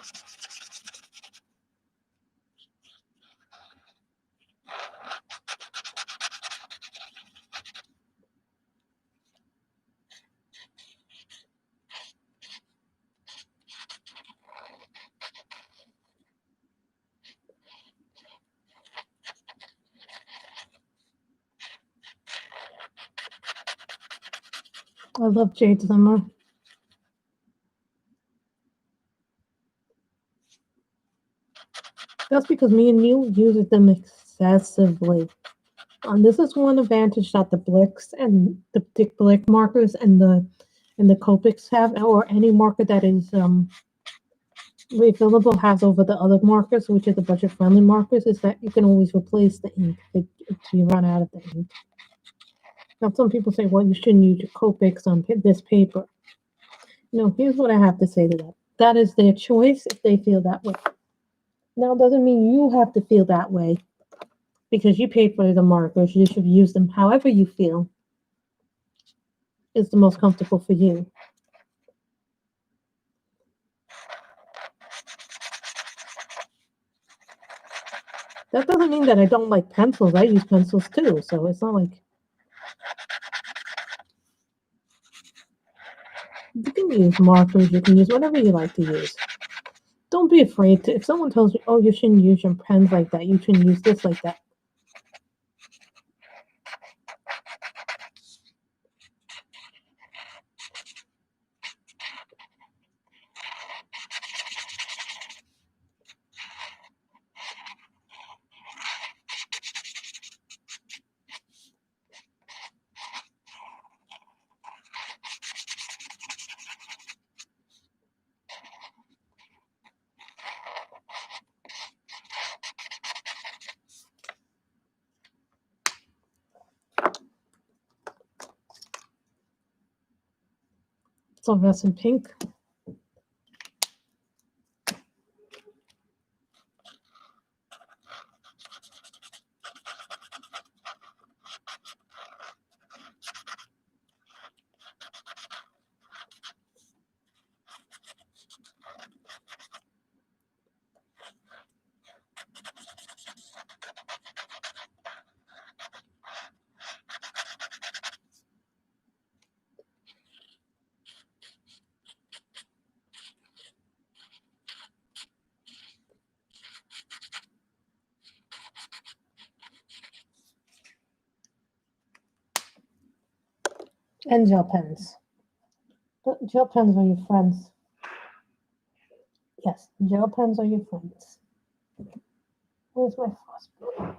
I love Jade Summer. That's because me and you uses them excessively. This is one advantage that the Blicks and the Dick Blick markers and the Copics have, or any marker that is refillable has over the other markers, which are the budget-friendly markers, is that you can always replace the ink if you run out of the ink. Now, some people say, well, you shouldn't use your Copics on this paper. No, here's what I have to say to that. That is their choice if they feel that way. Now, it doesn't mean you have to feel that way because you paid for the markers. You should use them however you feel is the most comfortable for you. That doesn't mean that I don't like pencils. I use pencils too, so it's not like you can use markers, you can use whatever you like to use. Don't be afraid to, if someone tells you, oh, you shouldn't use your pens like that, you shouldn't use this like that. Fluorescent pink. And gel pens. But gel pens are your friends. Yes, gel pens are your friends. Where's my floss?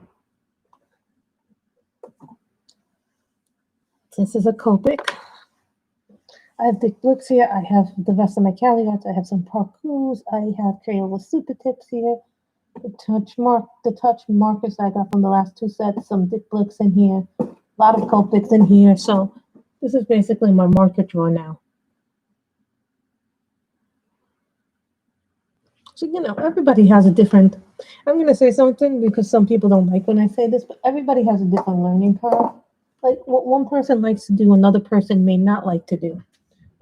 This is a Copic. I have Dick Blicks here. I have the rest of my Caliarts. I have some Parcours. I have Crayola Super Tips here. The touch markers I got from the last two sets. Some Dick Blicks in here. A lot of Copics in here. So this is basically my marker drawer now. So, everybody has a different, I'm going to say something because some people don't like when I say this, but everybody has a different learning curve. Like what one person likes to do, another person may not like to do.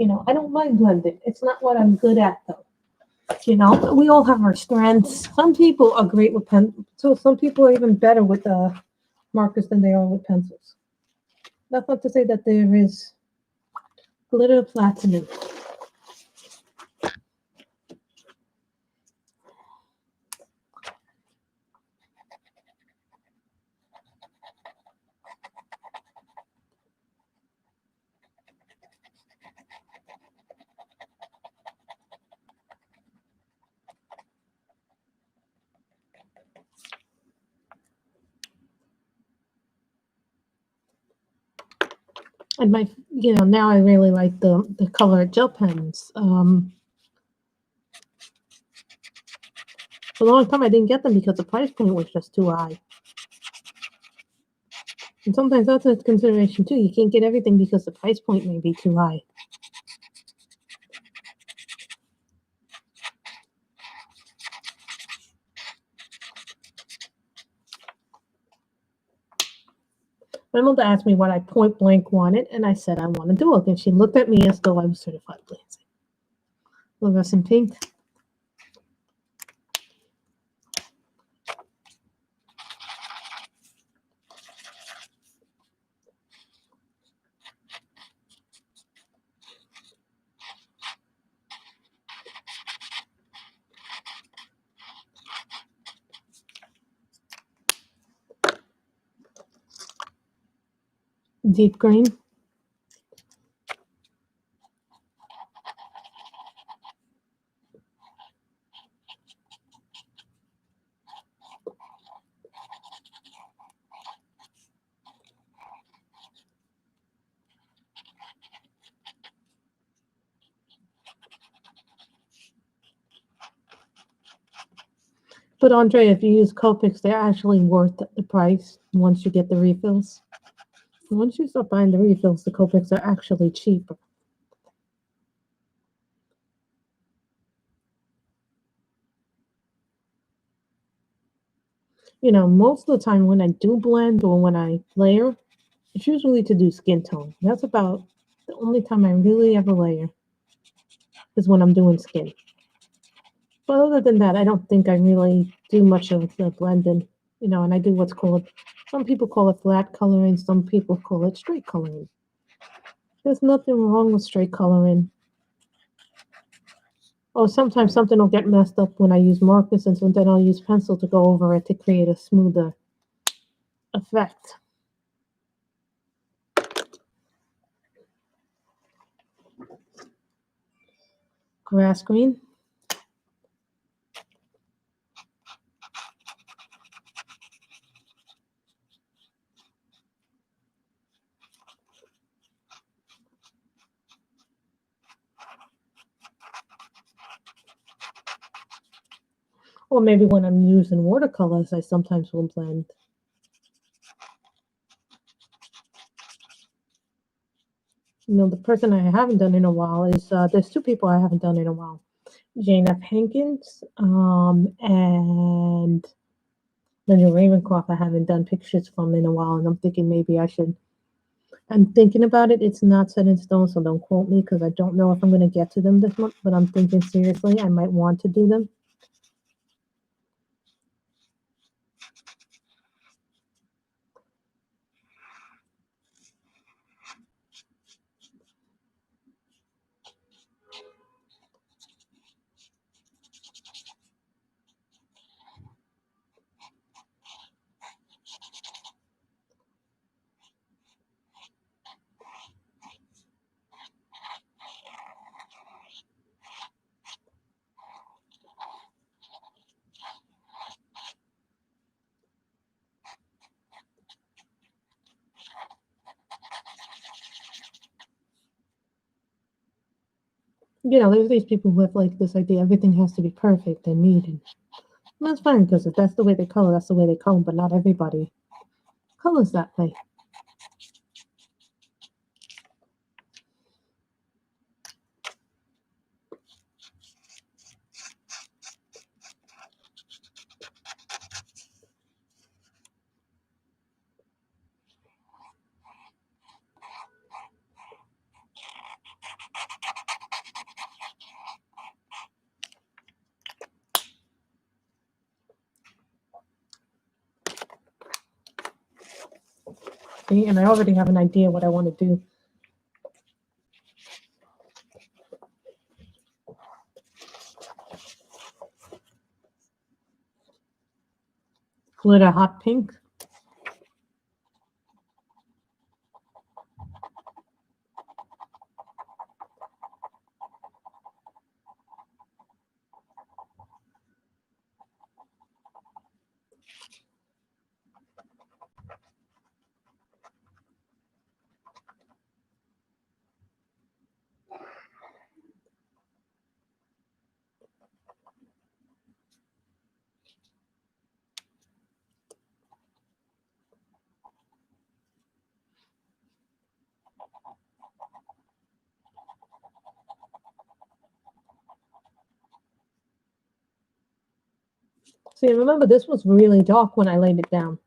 I don't mind blending. It's not what I'm good at, though. We all have our strengths. Some people are great with pen, so some people are even better with markers than they are with pencils. That's not to say that there is glitter platinum. And now I really like the color gel pens. For a long time I didn't get them because the price point was just too high. And sometimes that's a consideration too. You can't get everything because the price point may be too high. My mother asked me what I point blank wanted, and I said I want to do it. And she looked at me as though I was certified dancing. fluorescent pink, deep green, but Andre, if you use Copics, they're actually worth the price once you get the refills. Once you start buying the refills, the Copics are actually cheaper. You know, most of the time when I do blend or when I layer, it's usually to do skin tone. That's about the only time I really ever layer is when I'm doing skin. But other than that, I don't think I really do much of the blending. You know, and I do what's called, some people call it flat coloring, some people call it straight coloring. There's nothing wrong with straight coloring. Oh, sometimes something will get messed up when I use markers, and so then I'll use pencil to go over it to create a smoother effect. Grass green. Or maybe when I'm using watercolors, I sometimes will blend. You know, the person I haven't done in a while is, there's two people I haven't done in a while. Jane F. Hankins, and Linda Ravencroft I haven't done pictures from in a while, and I'm thinking maybe I should. I'm thinking about it. It's not set in stone, so don't quote me because I don't know if I'm going to get to them this month, but I'm thinking seriously I might want to do them. You know, there's these people who have like this idea everything has to be perfect and neat, and that's fine because if that's the way they color, that's the way they color, but not everybody colors that way. See, and I already have an idea what I want to do. Glitter hot pink. See, remember this was really dark when I laid it down.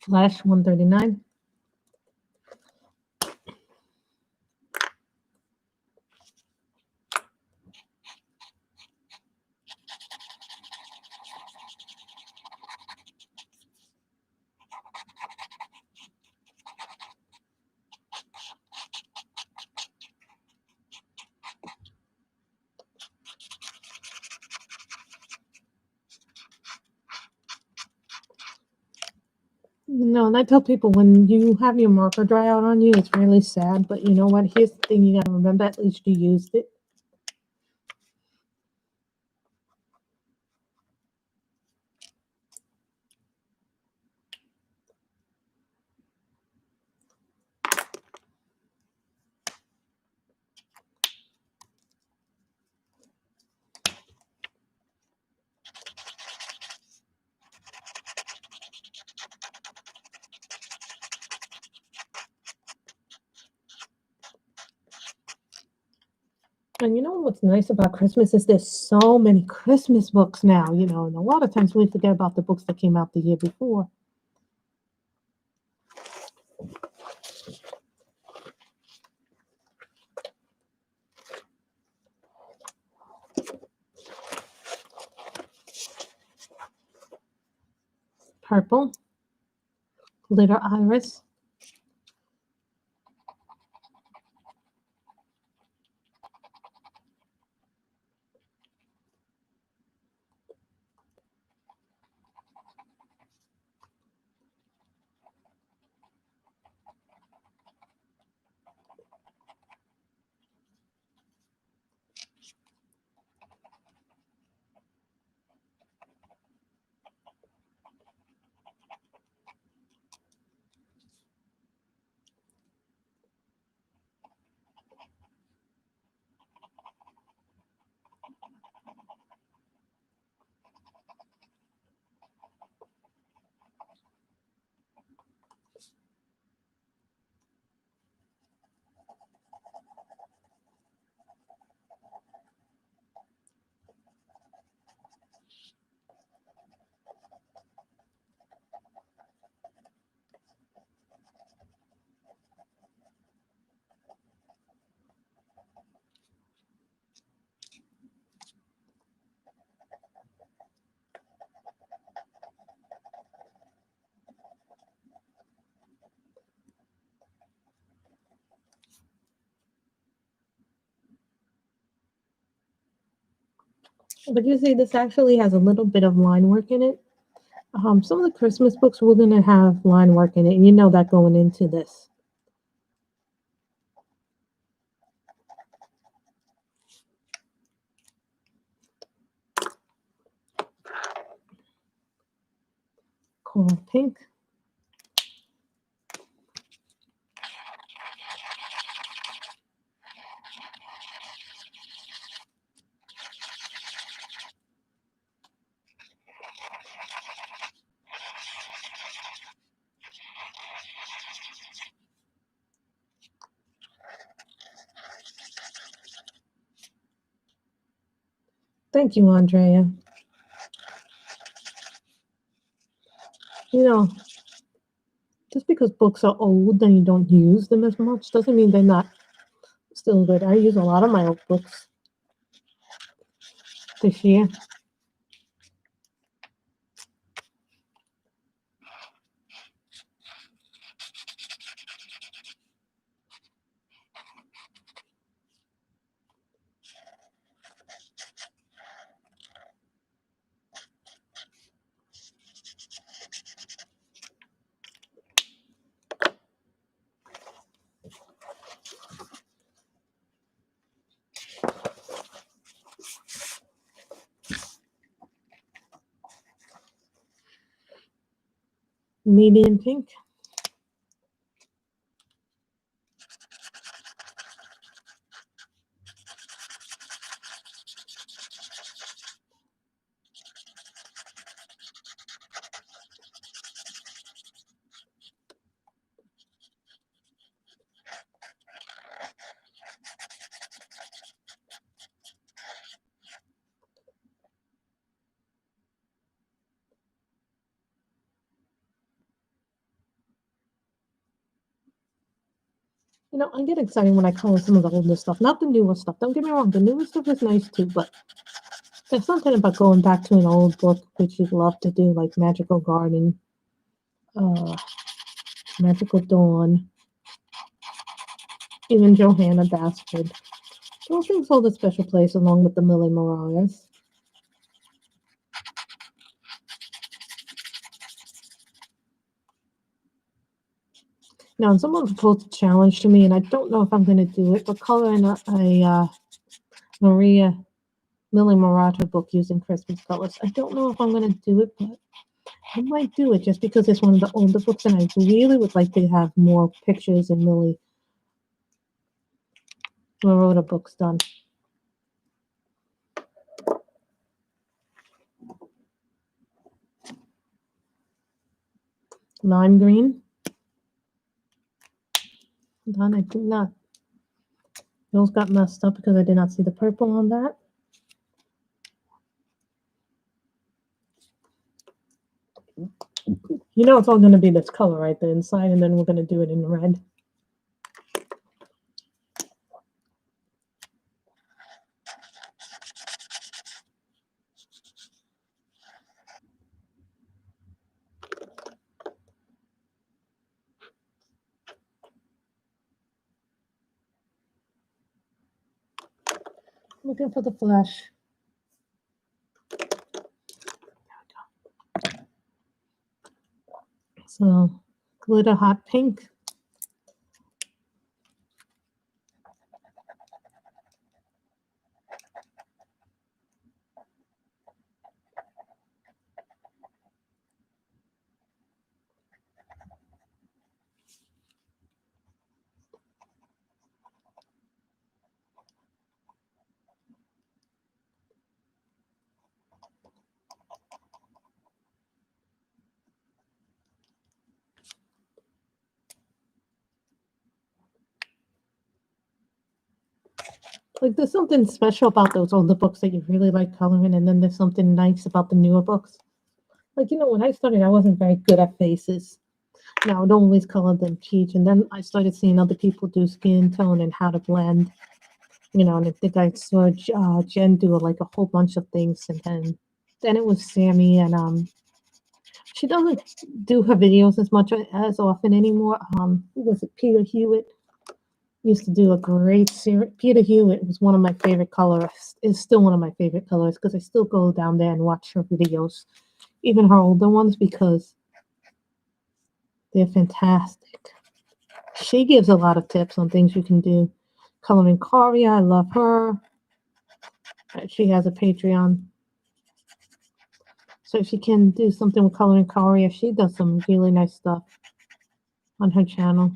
Flash 139. No, and I tell people when you have your marker dry out on you, it's really sad. But you know what? Here's the thing you got to remember: at least you used it. And you know what's nice about Christmas is there's so many Christmas books now, and a lot of times we forget about the books that came out the year before. Purple, glitter iris. But you see, this actually has a little bit of line work in it. Some of the Christmas books we're going to have line work in it, and you know that going into this. Coral pink. Thank you, Andrea. Just because books are old and you don't use them as much doesn't mean they're not still good. I use a lot of my old books this year. Medium pink. You know, I get excited when I color some of the older stuff, not the newer stuff. Don't get me wrong, the newer stuff is nice too, but there's something about going back to an old book, which you'd love to do, like Magical Garden, uh, Magical Dawn, even Johanna Bastard. Those things hold a special place along with the Millie Mariahs. Now, someone proposed a challenge to me, and I don't know if I'm going to do it, but coloring a Maria Millie Maratta book using Christmas colors. I don't know if I'm going to do it, but I might do it just because it's one of the older books, and I really would like to have more pictures in Millie Maratta books done. Lime green. Done. I did not. Those got messed up because I did not see the purple on that. You know it's all going to be this color right there inside, and then we're going to do it in red. Looking for the flesh. So, glitter hot pink. Like there's something special about those older books that you really like coloring, and then there's something nice about the newer books. Like, you know, when I started, I wasn't very good at faces. Now I would always color them peach, and then I started seeing other people do skin tone and how to blend. You know, and I think I saw Jen do like a whole bunch of things, and then it was Sammy, and she doesn't do her videos as much as often anymore. Who was it? Peter Hewitt used to do a great series. Peter Hewitt was one of my favorite colorists. Is still one of my favorite colorists because I still go down there and watch her videos, even her older ones, because they're fantastic. She gives a lot of tips on things you can do. Coloring Karia, I love her. She has a Patreon. So if you can do something with coloring Karia, she does some really nice stuff on her channel.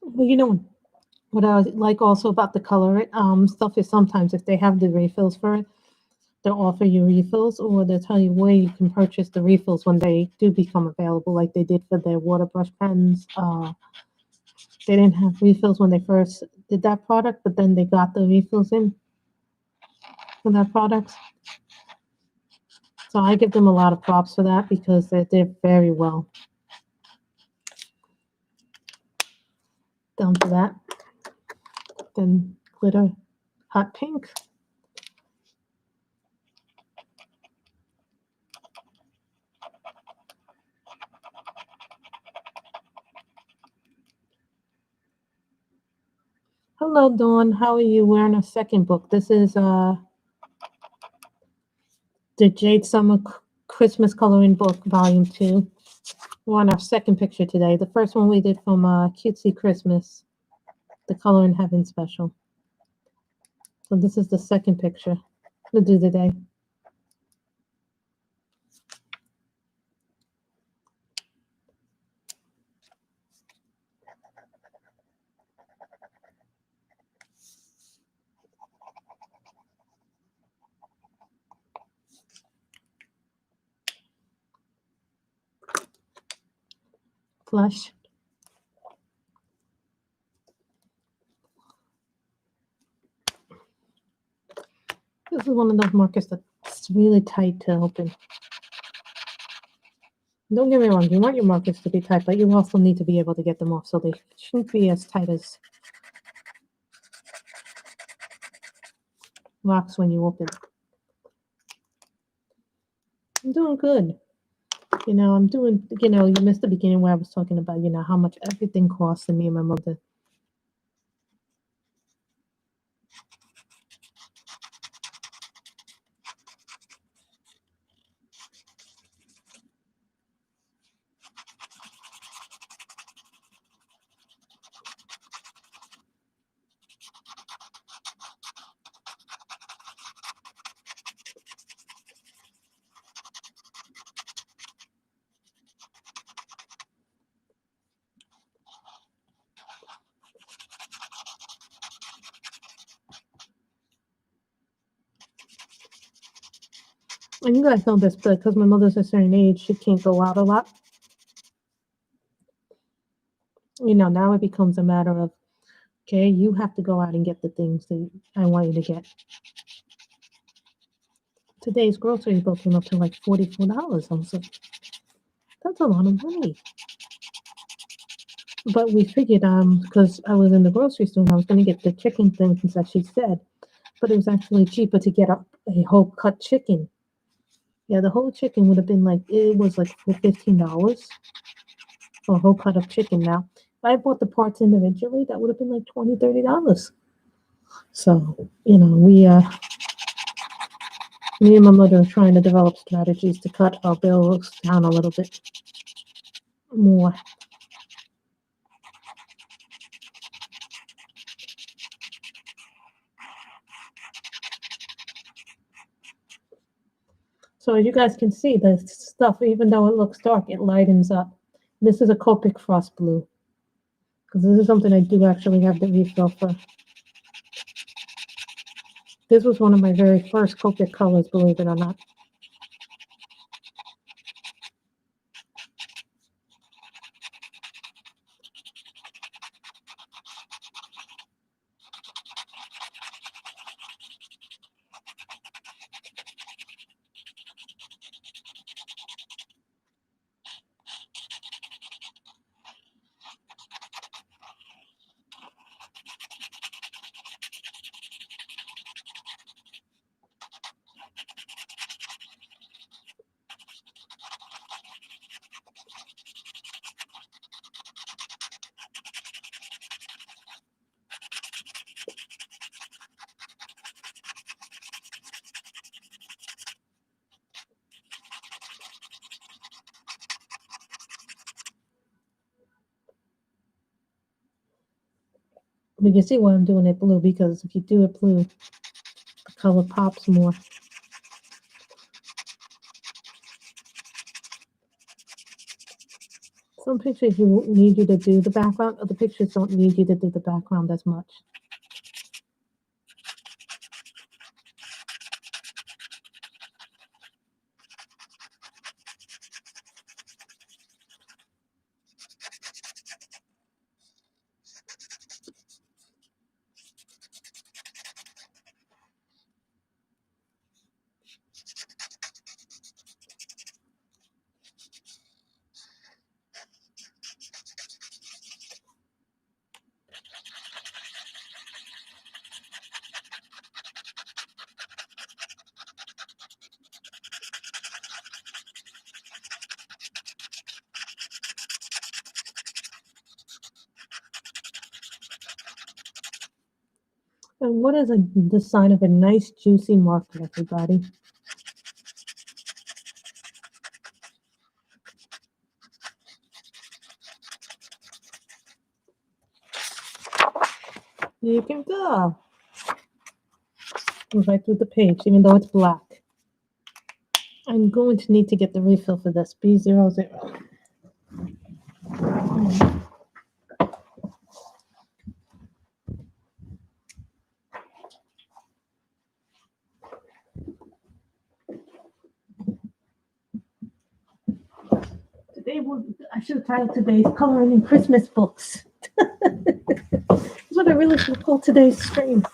Well, you know what I like also about the color it stuff is sometimes if they have the refills for it, they'll offer you refills or they'll tell you where you can purchase the refills when they do become available, like they did for their water brush pens. They didn't have refills when they first did that product, but then they got the refills in for that product. So I give them a lot of props for that because they did very well. Down to that. Then glitter hot pink. Hello, Dawn. How are you? We're in a second book. This is the Jade Summer Christmas Coloring Book, Volume 2. We're on our second picture today. The first one we did from Cutesy Christmas, the Color in Heaven special. So this is the second picture we'll do today. Flush. This is one of those markers that's really tight to open. Don't get me wrong, you want your markers to be tight, but you also need to be able to get them off, so they shouldn't be as tight as rocks when you open. I'm doing good. You know, I'm doing, you know, you missed the beginning where I was talking about, you know, how much everything costs to me and my mother. And you guys know this, but because my mother's a certain age, she can't go out a lot. You know, now it becomes a matter of, okay, you have to go out and get the things that I want you to get. Today's grocery bill came up to like $44. I was like, that's a lot of money. But we figured, because I was in the grocery store, I was going to get the chicken things that she said, but it was actually cheaper to get a whole cut chicken. Yeah, the whole chicken would have been like, it was like $15 for a whole cut of chicken. Now, if I bought the parts individually, that would have been like $20, $30. So, you know, me and my mother are trying to develop strategies to cut our bills down a little bit more. So as you guys can see, the stuff, even though it looks dark, it lightens up. This is a Copic Frost Blue, because this is something I do actually have the refill for. This was one of my very first Copic colors, believe it or not. But you see why I'm doing it blue, because if you do it blue, the color pops more. Some pictures need you to do the background, other pictures don't need you to do the background as much. And what is the sign of a nice juicy marker, everybody? You can go. Move right through the page, even though it's black. I'm going to need to get the refill for this B00. I should have titled today's Coloring in Christmas Books. That's what I really should call today's stream.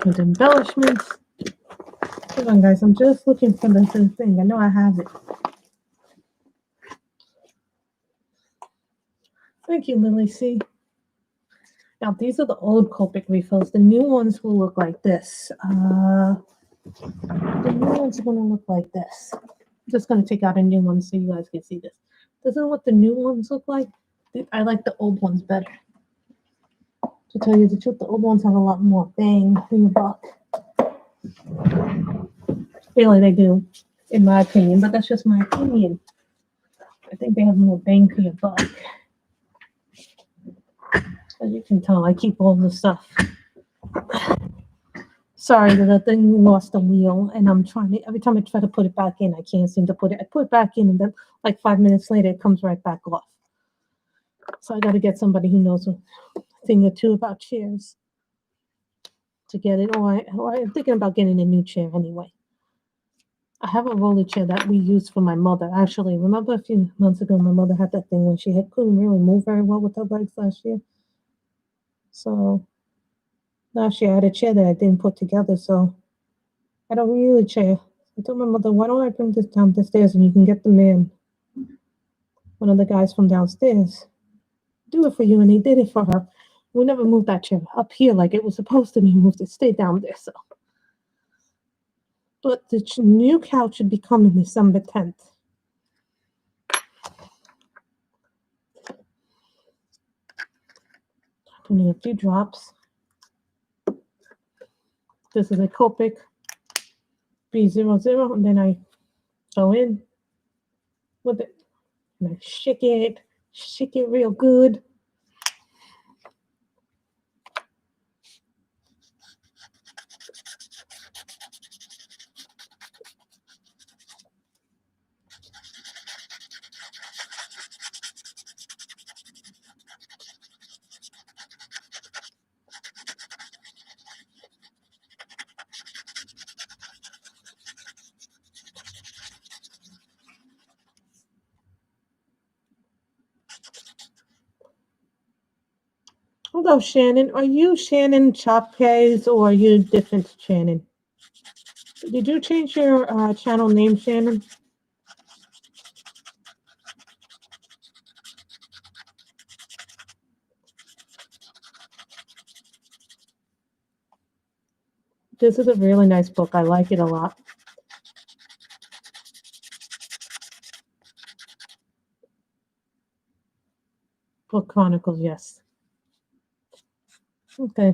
With embellishments. Hold on, guys. I'm just looking for the thing. I know I have it. Thank you, Lily C. Now, these are the old Copic refills. The new ones will look like this. The new ones are going to look like this. I'm just going to take out a new one so you guys can see this. This is what the new ones look like. I like the old ones better. To tell you the truth, the old ones have a lot more bang for your buck. Really, they do, in my opinion, but that's just my opinion. I think they have more bang for your buck. As you can tell, I keep all the stuff. Sorry that the thing lost the wheel, and I'm trying to, every time I try to put it back in, I can't seem to put it. I put it back in, and then like 5 minutes later, it comes right back off. So I got to get somebody who knows a thing or two about chairs to get it. Or I'm thinking about getting a new chair anyway. I have a roller chair that we used for my mother. Actually, remember a few months ago, my mother had that thing when she couldn't really move very well with her legs last year. So last year I had a chair that I didn't put together, so I don't really chair. I told my mother, why don't I bring this down the stairs and you can get the man, one of the guys from downstairs, do it for you, and he did it for her. We never moved that chair up here like it was supposed to be moved. It stayed down there, so. But the new couch should be coming December 10th. Putting a few drops. This is a Copic B00, and then I go in with it, and I shake it real good. Hello, Shannon. Are you Shannon Chopkes or are you different Shannon? Did you change your channel name, Shannon? This is a really nice book. I like it a lot. Book Chronicles, yes. Okay.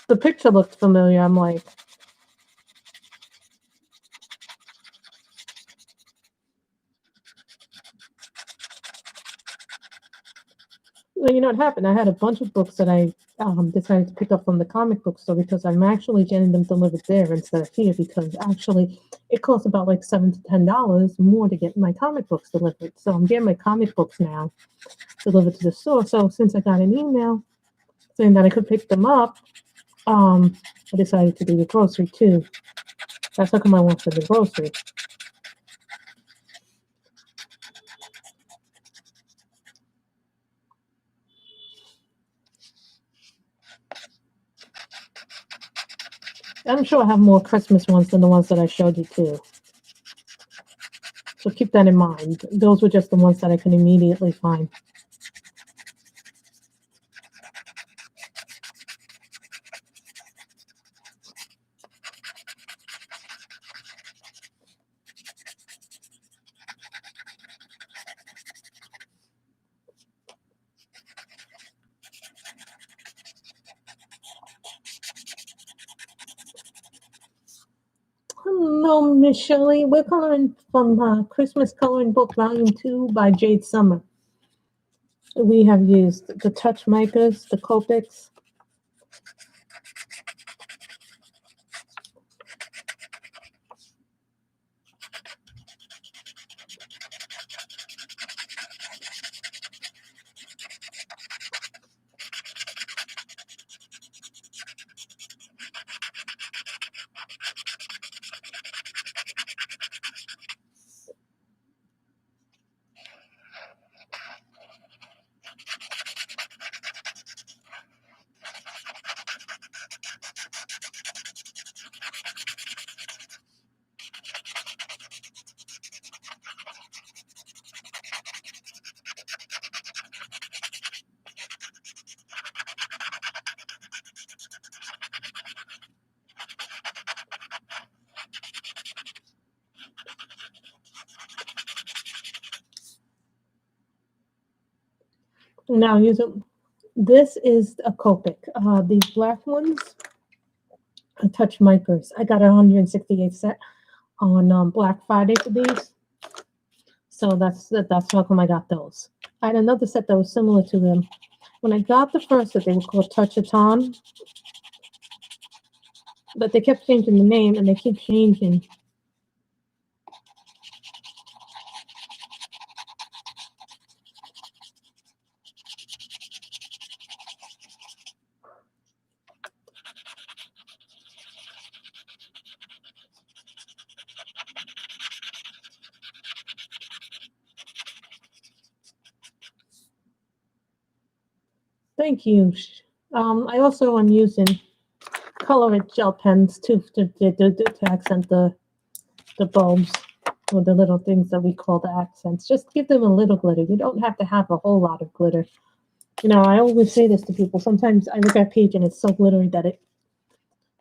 The picture looked familiar. I'm like, well, you know what happened? I had a bunch of books that I decided to pick up from the comic book store because I'm actually getting them delivered there instead of here because actually it costs about like $7 to $10 more to get my comic books delivered. So I'm getting my comic books now delivered to the store. So since I got an email saying that I could pick them up, I decided to do the grocery too. That's how come I went for the grocery. I'm sure I have more Christmas ones than the ones that I showed you too. So keep that in mind. Those were just the ones that I could immediately find. No, Miss Shirley, we're coloring from Christmas Coloring Book Volume 2 by Jade Summer. We have used the touch markers, the Copics. Now, this is a Copic. These black ones are touch markers. I got a 168 set on Black Friday for these. So that's how come I got those. I had another set that was similar to them. When I got the first set, they were called Touch-A-Ton, but they kept changing the name, and they keep changing. Thank you. I also am using colored gel pens to accent the bulbs, or the little things that we call the accents. Just give them a little glitter. You don't have to have a whole lot of glitter. You know, I always say this to people. Sometimes I look at a page and it's so glittery that it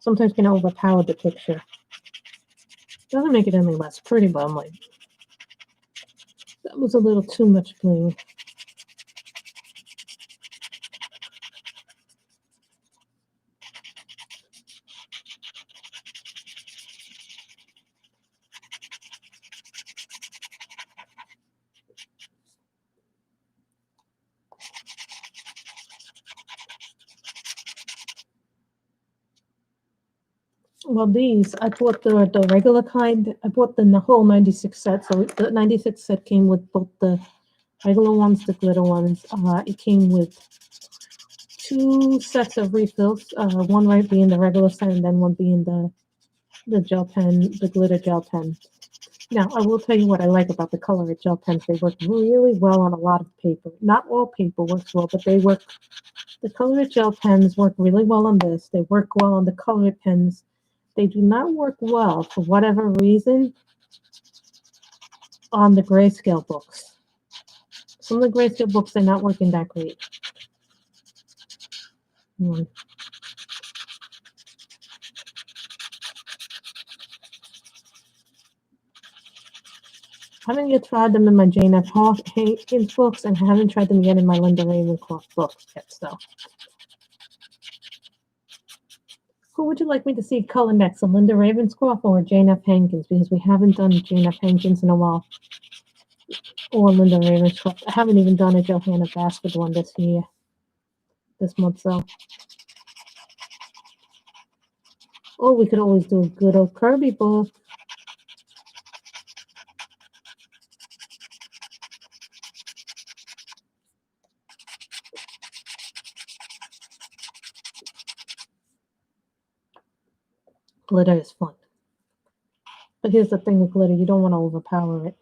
sometimes can overpower the picture. Doesn't make it any less pretty, but I'm like, that was a little too much bling. Well, these, I bought the regular kind. I bought the whole 96 set. So the 96 set came with both the regular ones, the glitter ones. It came with 2 sets of refills. One right being the regular set, and then one being the gel pen, the glitter gel pen. Now, I will tell you what I like about the colored gel pens. They work really well on a lot of paper. Not all paper works well, but they work. The colored gel pens work really well on this. They work well on the colored pens. They do not work well, for whatever reason, on the grayscale books. Some of the grayscale books, they're not working that great. Haven't yet tried them in my Jane F. Hankins books, and haven't tried them yet in my Linda Ravencroft books yet, so. Who would you like me to see color next, a Linda Ravenscroft or Jane F. Hankins? Because we haven't done Jane F. Hankins in a while. Or Linda Ravenscroft. I haven't even done a Johanna Basket one this month, so. Or we could always do a good old Kirby book. Glitter is fun. But here's the thing with glitter, you don't want to overpower it.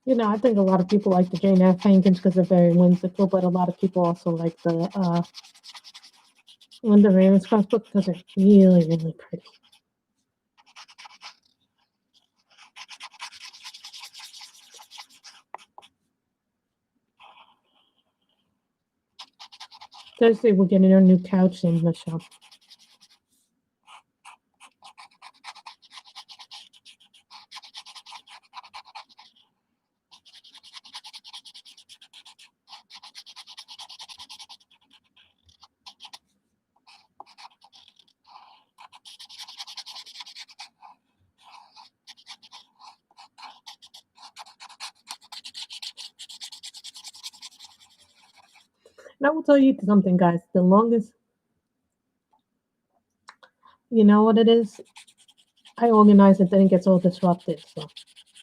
I think a lot of people like the Jane Eyre paintings because they're very whimsical, but a lot of people also like the Linda Ravenscroft book because they're really, really pretty. Thursday, we're getting our new couch in, Michelle. And I will tell you something, guys. The longest, you know what it is? I organize it, then it gets all disrupted. So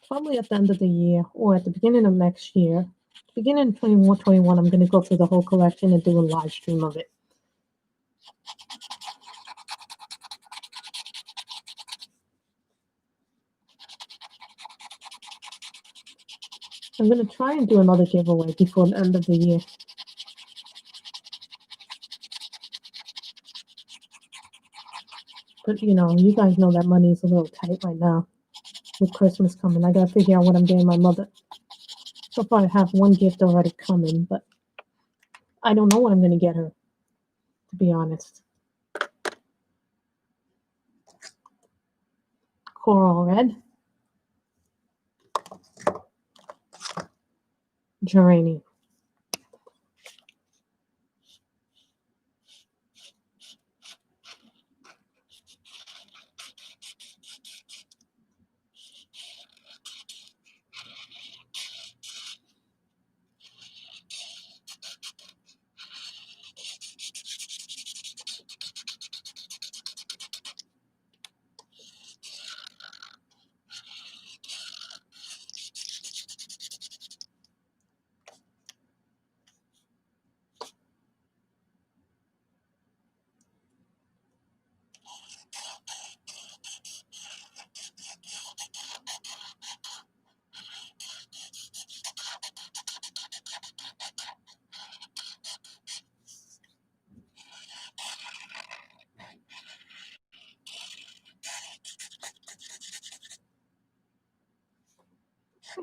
probably at the end of the year or at the beginning of next year, beginning of 21, I'm going to go through the whole collection and do a live stream of it. I'm going to try and do another giveaway before the end of the year. But, you guys know that money is a little tight right now with Christmas coming. I got to figure out what I'm getting my mother. So far, I have one gift already coming, but I don't know what I'm going to get her, to be honest. Coral red. Geranium.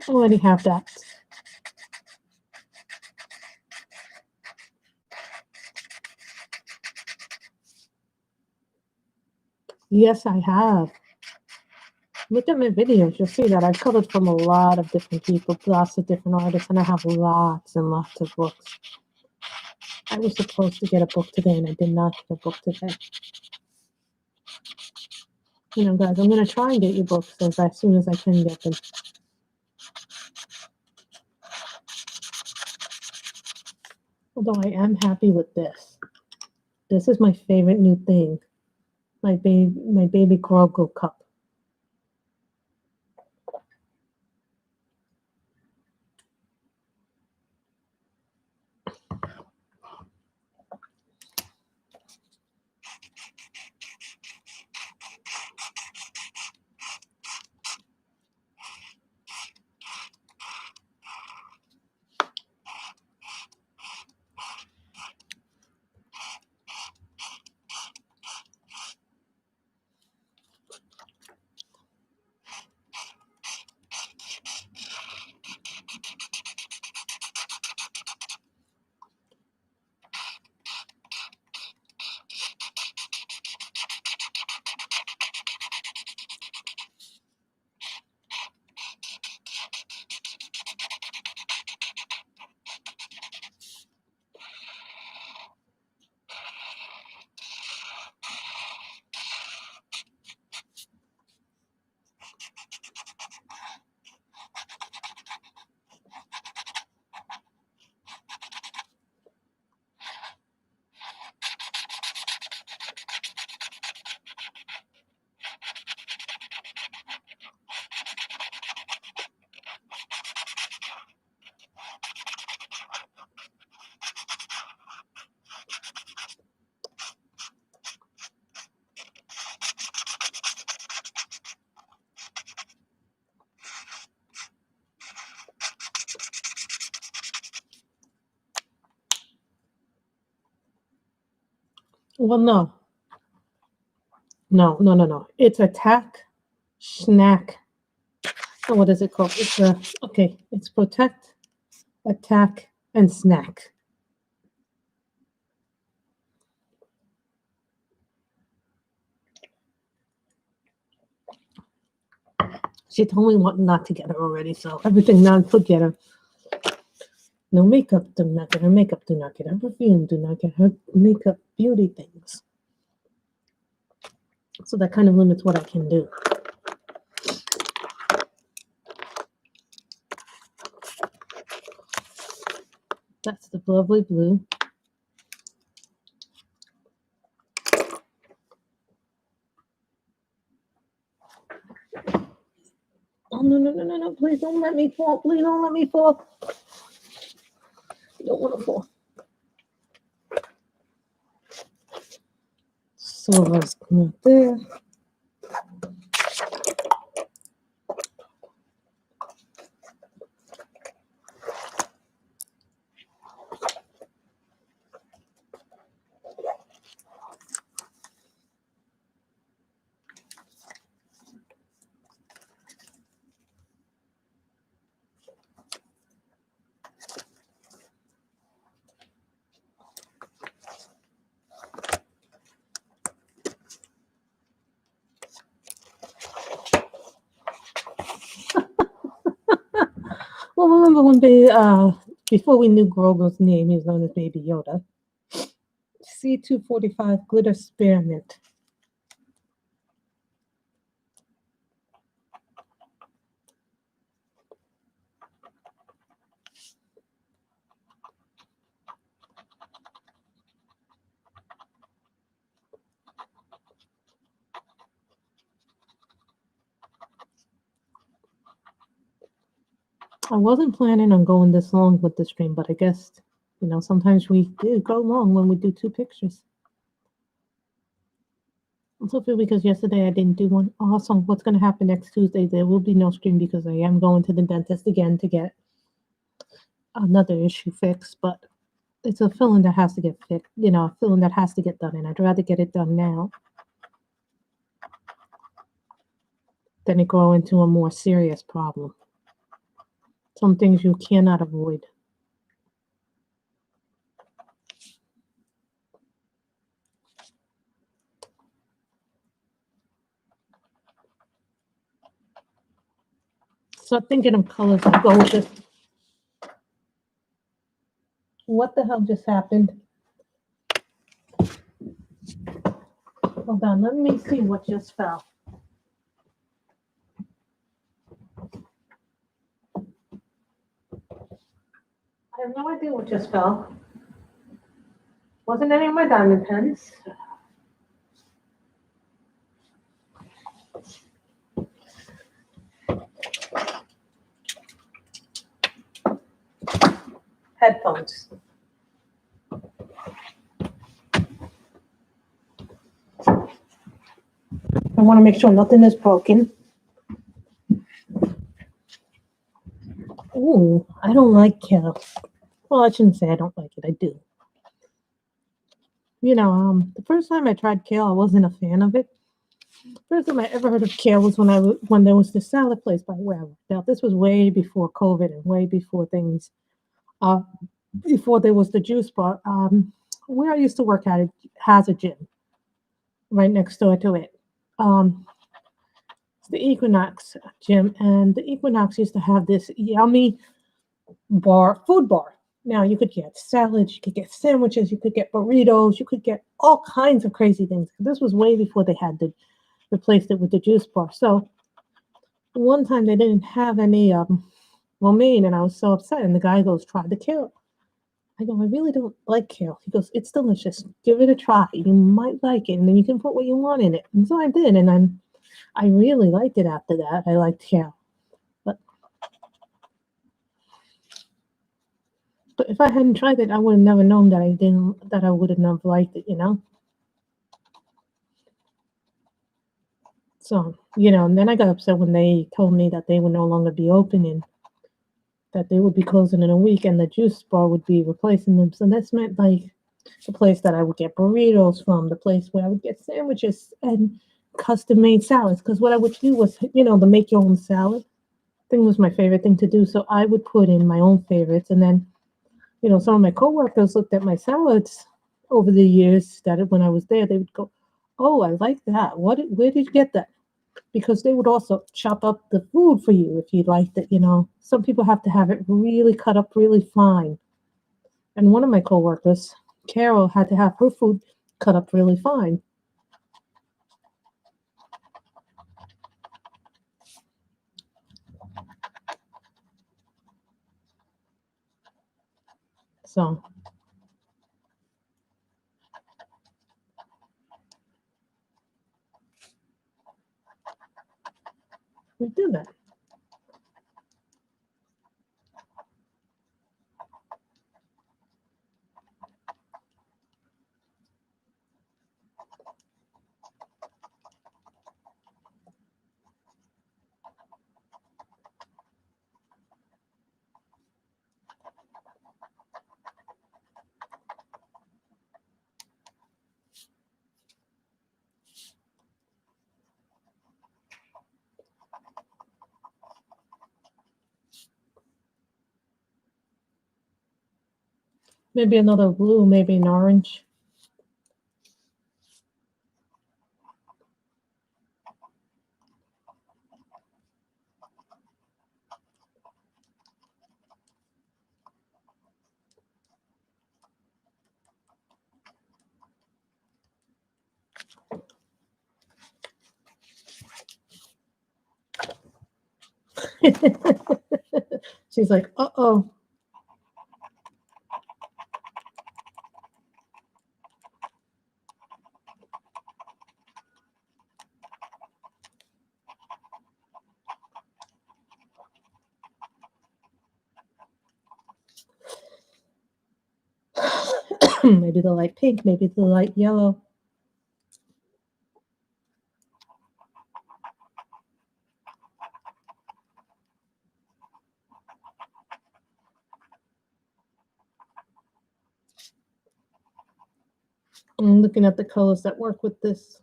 I already have that. Yes, I have. Look at my videos. You'll see that I've covered from a lot of different people, lots of different artists, and I have lots and lots of books. I was supposed to get a book today, and I did not get a book today. Guys, I'm going to try and get you books as soon as I can get them. Although I am happy with this. This is my favorite new thing. My baby Grogu cup. Well, no. No. It's attack, snack. Oh, what is it called? It's okay. It's protect, attack, and snack. She told me what not to get her already, so everything not to get her. No makeup, do not get her makeup, do not get her perfume, do not get her makeup beauty things. So that kind of limits what I can do. That's the lovely blue. Oh, no. Please don't let me fall. Please don't let me fall. I don't want to fall. Silver's not there. Well, remember when before we knew Grogu's name, he was known as Baby Yoda. C245 glitter spearmint. I wasn't planning on going this long with the stream, but I guess, sometimes we do go long when we do 2 pictures. I'm so feel because yesterday I didn't do one. Also, what's going to happen next Tuesday, there will be no stream because I am going to the dentist again to get another issue fixed, but it's a filling that has to get fixed, a filling that has to get done, and I'd rather get it done now than it grow into a more serious problem. Some things you cannot avoid. So thinking of colors to go with this. What the hell just happened? Hold on, let me see what just fell. I have no idea what just fell. Wasn't any of my diamond pens. Headphones. I want to make sure nothing is broken. Ooh, I don't like kale. Well, I shouldn't say I don't like it. I do. The first time I tried kale, I wasn't a fan of it. First time I ever heard of kale was when there was the salad place by where I worked out. This was way before COVID and way before things. Before there was the juice bar. Where I used to work at, it has a gym right next door to it. It's the Equinox gym, and the Equinox used to have this yummy food bar. Now you could get salads, you could get sandwiches, you could get burritos, you could get all kinds of crazy things. This was way before they had replaced it with the juice bar. So one time they didn't have any romaine, and I was so upset. And the guy goes, "Try the kale." I go, "I really don't like kale." He goes, "It's delicious. Give it a try. You might like it, and then you can put what you want in it." And so I did, and I really liked it after that. I liked kale. But if I hadn't tried it, I would have never known that I would have never liked it, So, and then I got upset when they told me that they would no longer be open and that they would be closing in a week and the juice bar would be replacing them. So this meant like the place that I would get burritos from, the place where I would get sandwiches and custom made salads. Because what I would do was, the make your own salad thing was my favorite thing to do. So I would put in my own favorites, and then some of my coworkers looked at my salads over the years that when I was there, they would go, "Oh, I like that. Where did you get that?" Because they would also chop up the food for you if you liked it. Some people have to have it really cut up really fine. And one of my coworkers, Carol, had to have her food cut up really fine. So we did that. Maybe another blue, maybe an orange. She's like, uh-oh. Maybe the light pink, maybe the light yellow. I'm looking at the colors that work with this.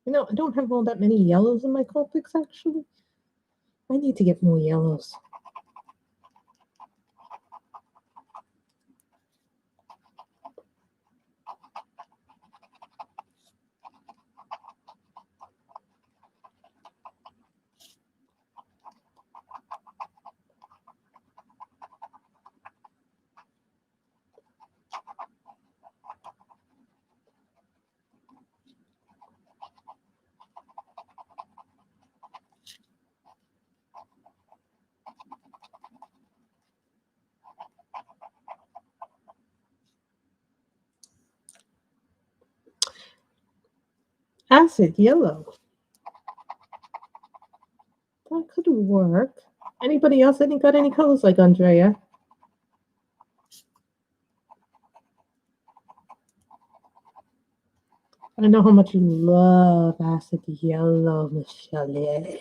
I don't have all that many yellows in my Copics, actually. I need to get more yellows. Acid yellow. That could work. Anybody else got any colors like Andrea? I know how much you love acid yellow, Michelle.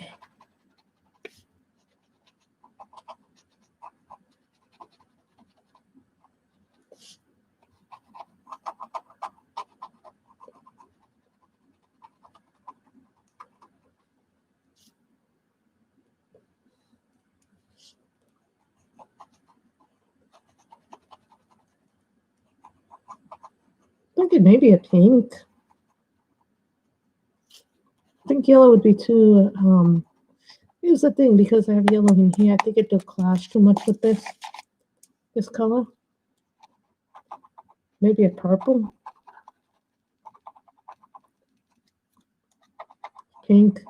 Thinking maybe a pink. I think yellow would be too. Here's the thing, because I have yellow in here, I think it would clash too much with this color. Maybe a purple, pink.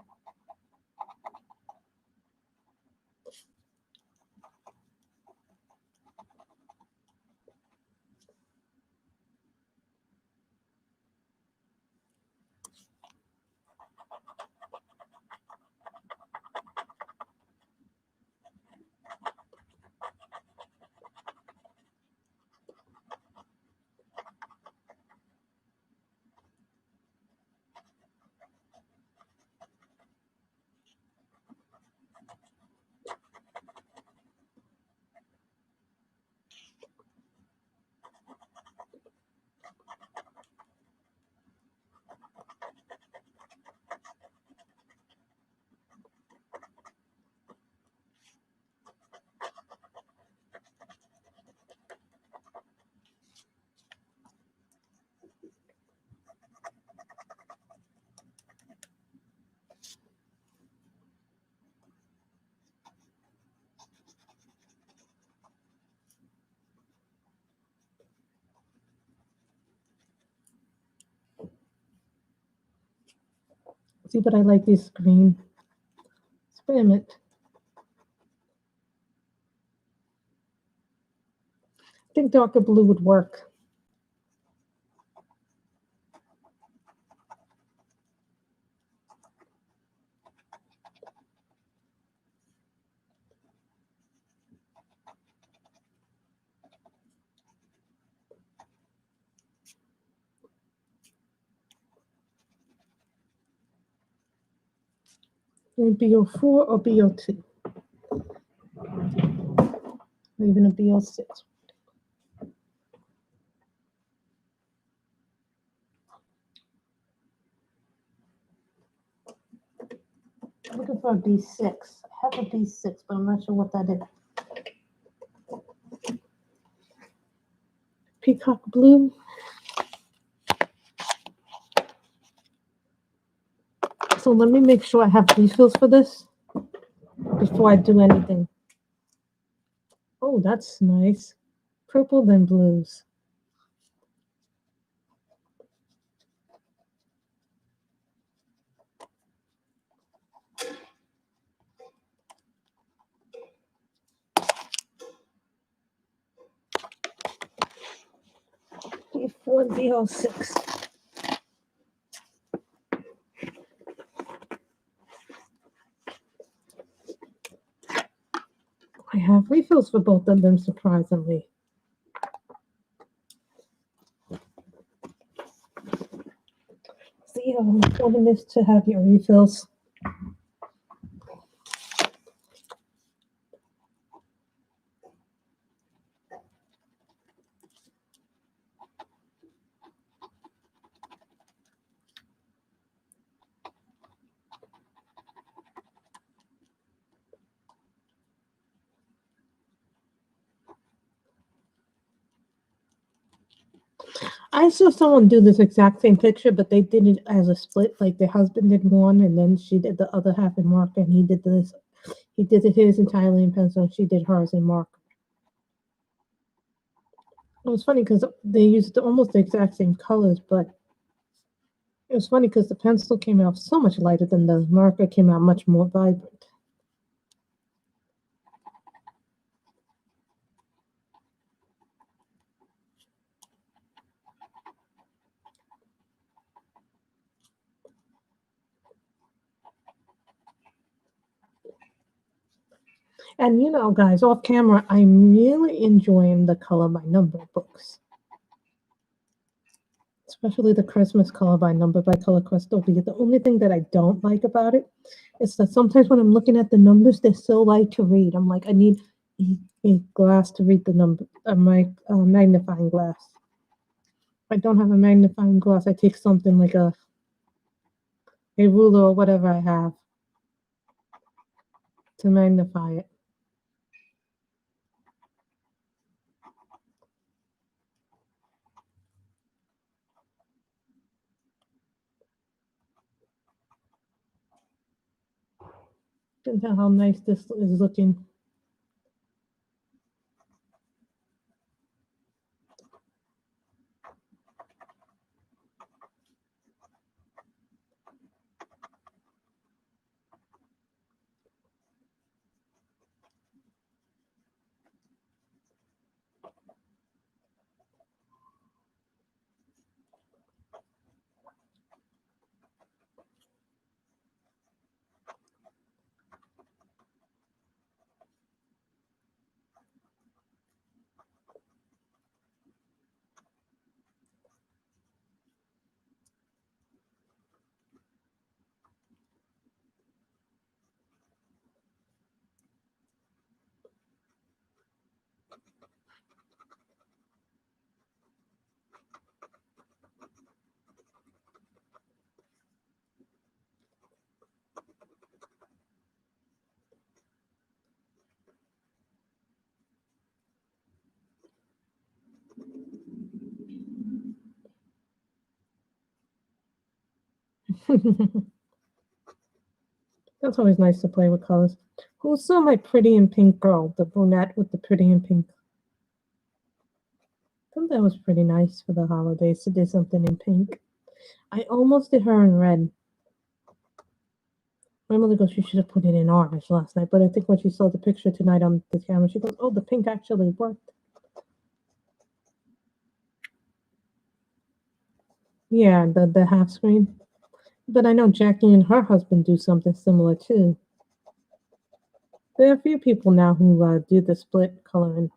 See, but I like these green. Wait a minute. I think darker blue would work. BO4 or BO2? Or even a BO6? I'm looking for a B6. I have a B6, but I'm not sure what that is. Peacock blue. So let me make sure I have refills for this before I do anything. Oh, that's nice. Purple then blues. B4 and BO6. I have refills for both of them, surprisingly. See how important it is to have your refills. I saw someone do this exact same picture, but they did it as a split. Like their husband did one, and then she did the other half in marker, and he did this. He did his entirely in pencil, and she did hers in marker. It was funny because they used almost the exact same colors, but it was funny because the pencil came out so much lighter than the marker came out much more vibrant. And you know, guys, off camera, I'm really enjoying the color by number books, especially the Christmas color by number by Color Crystal. Because the only thing that I don't like about it is that sometimes when I'm looking at the numbers, they're so light to read. I'm like, I need a glass to read the number, my magnifying glass. If I don't have a magnifying glass, I take something like a ruler or whatever I have to magnify it. You can tell how nice this is looking. That's always nice to play with colors. Who saw my pretty in pink girl, the brunette with the pretty in pink? I thought that was pretty nice for the holidays to do something in pink. I almost did her in red. My mother goes, you should have put it in ours last night. But I think when she saw the picture tonight on the camera, she goes, oh, the pink actually worked. Yeah, the half screen. But I know Jackie and her husband do something similar too. There are a few people now who do the split coloring.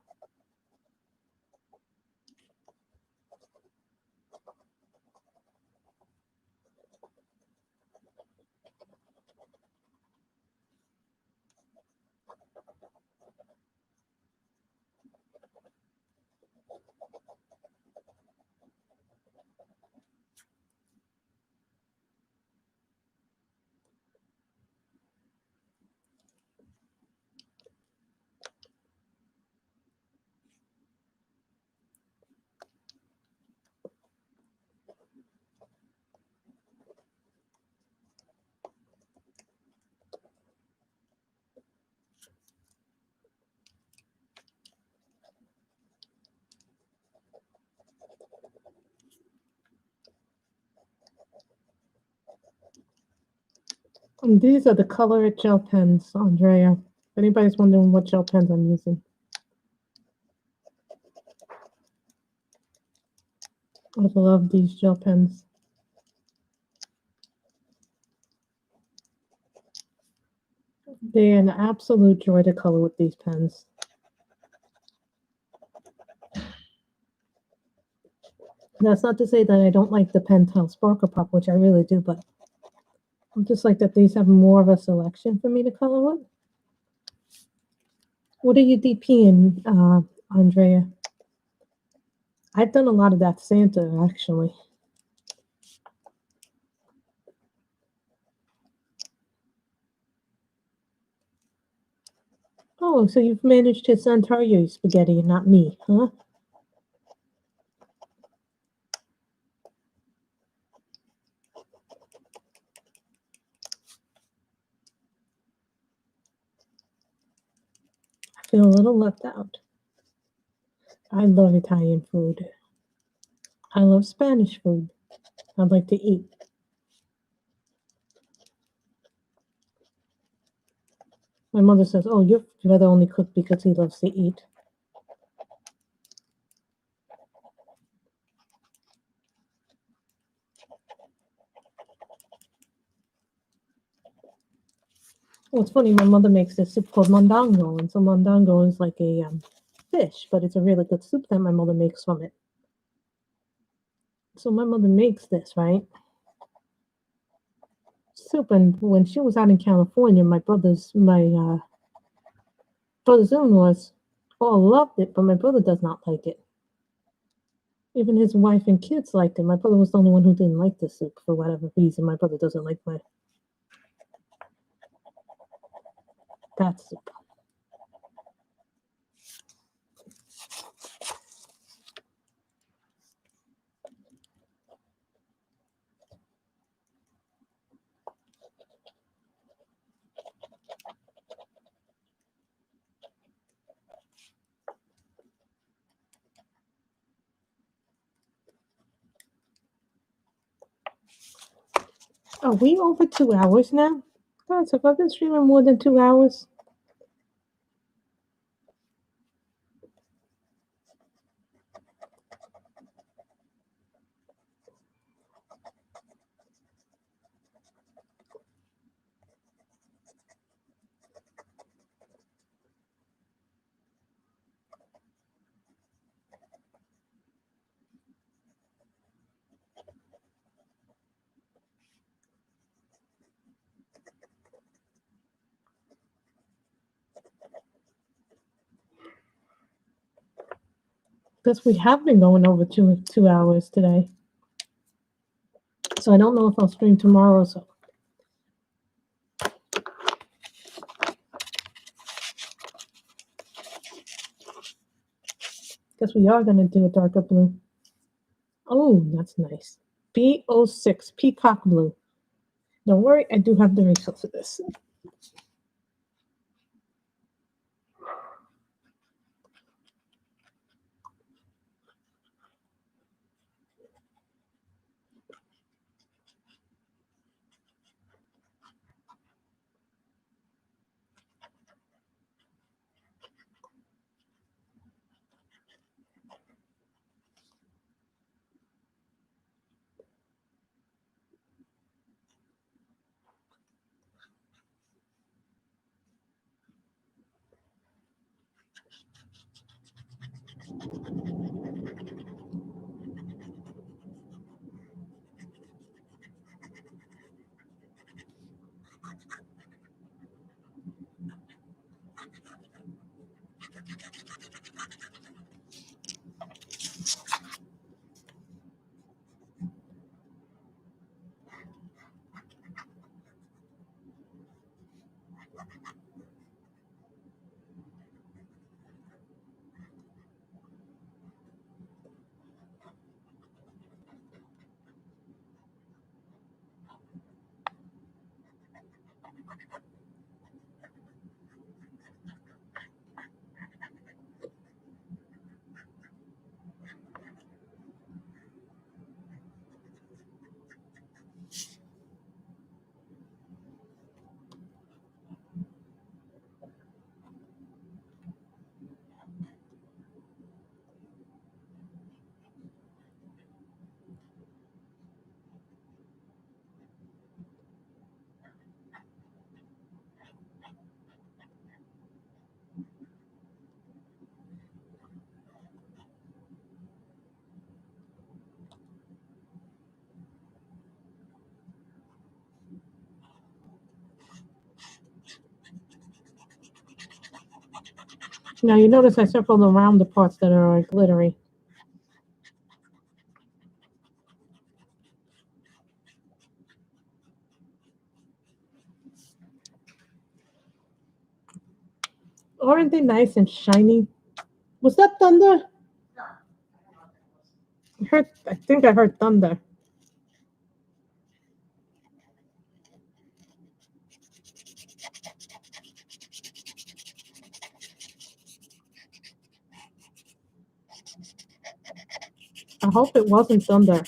And these are the Color It gel pens, Andrea. If anybody's wondering what gel pens I'm using. I love these gel pens. They're an absolute joy to color with these pens. That's not to say that I don't like the Pentel Sparkle Pop, which I really do, but I just like that these have more of a selection for me to color with. What are you DPing, Andrea? I've done a lot of that Santa, actually. Oh, so you've managed to send her your spaghetti and not me, huh? I feel a little left out. I love Italian food. I love Spanish food. I'd like to eat. My mother says, oh, your brother only cooks because he loves to eat. Well, it's funny, my mother makes this soup called mondongo, and so mondongo is like a fish, but it's a really good soup that my mother makes from it. So my mother makes this, right? Soup, and when she was out in California, my brothers-in-laws all loved it, but my brother does not like it. Even his wife and kids liked it. My brother was the only one who didn't like the soup for whatever reason. My brother doesn't like that soup. Are we over 2 hours now? Guys, have I been streaming more than 2 hours? Because we have been going over 2 hours today. So I don't know if I'll stream tomorrow. So guess we are going to do a darker blue. Oh, that's nice. B06 Peacock Blue. Don't worry, I do have the results of this. Now you notice I circled around the parts that are glittery. Aren't they nice and shiny? Was that thunder? I think I heard thunder. I hope it wasn't thunder.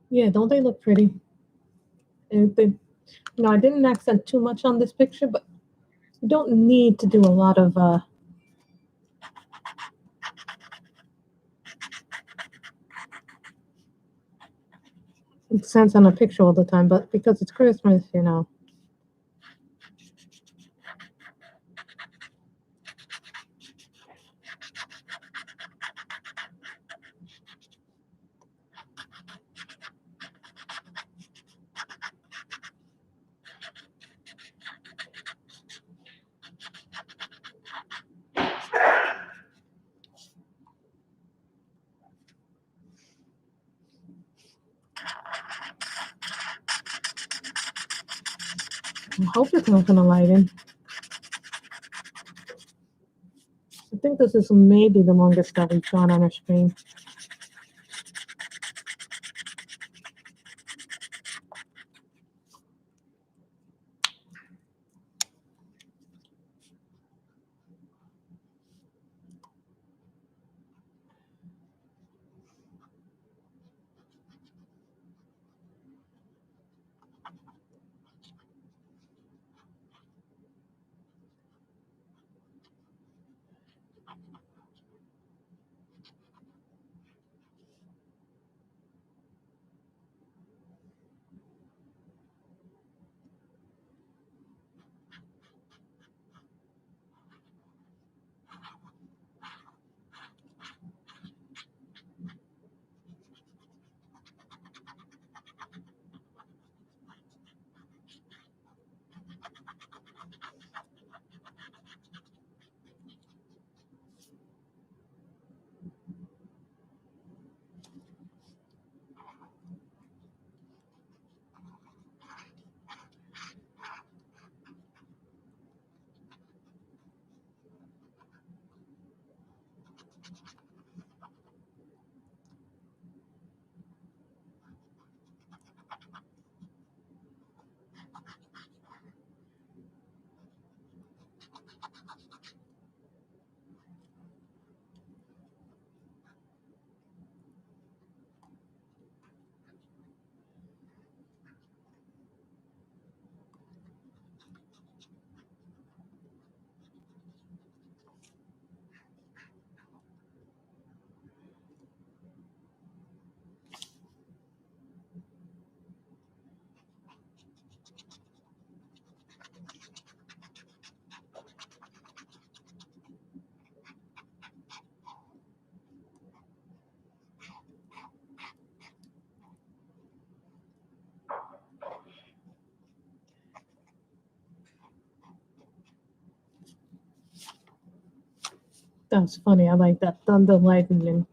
Yeah, don't they look pretty? And I didn't accent too much on this picture, but you don't need to do a lot of accents on a picture all the time. But because it's Christmas, I hope it's not gonna light in. I think this is maybe the longest that we've gone on our screen. That's funny. I like that. Thunder, lightning.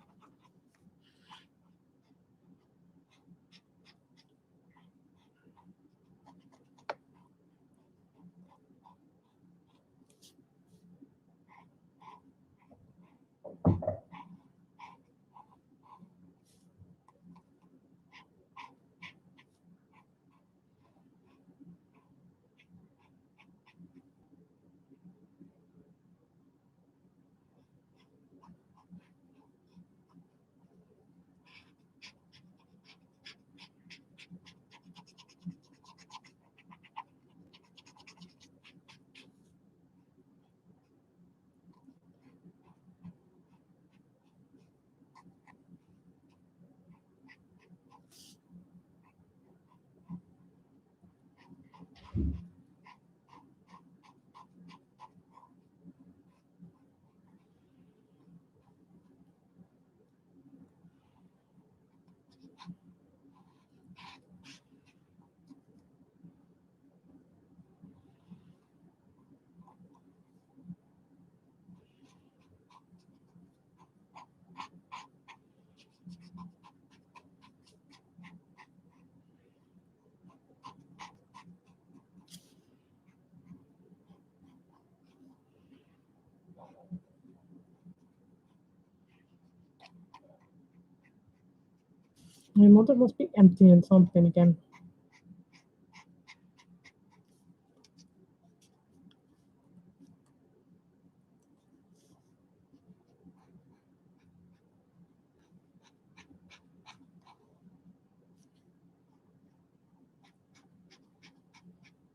My mother must be emptying something again.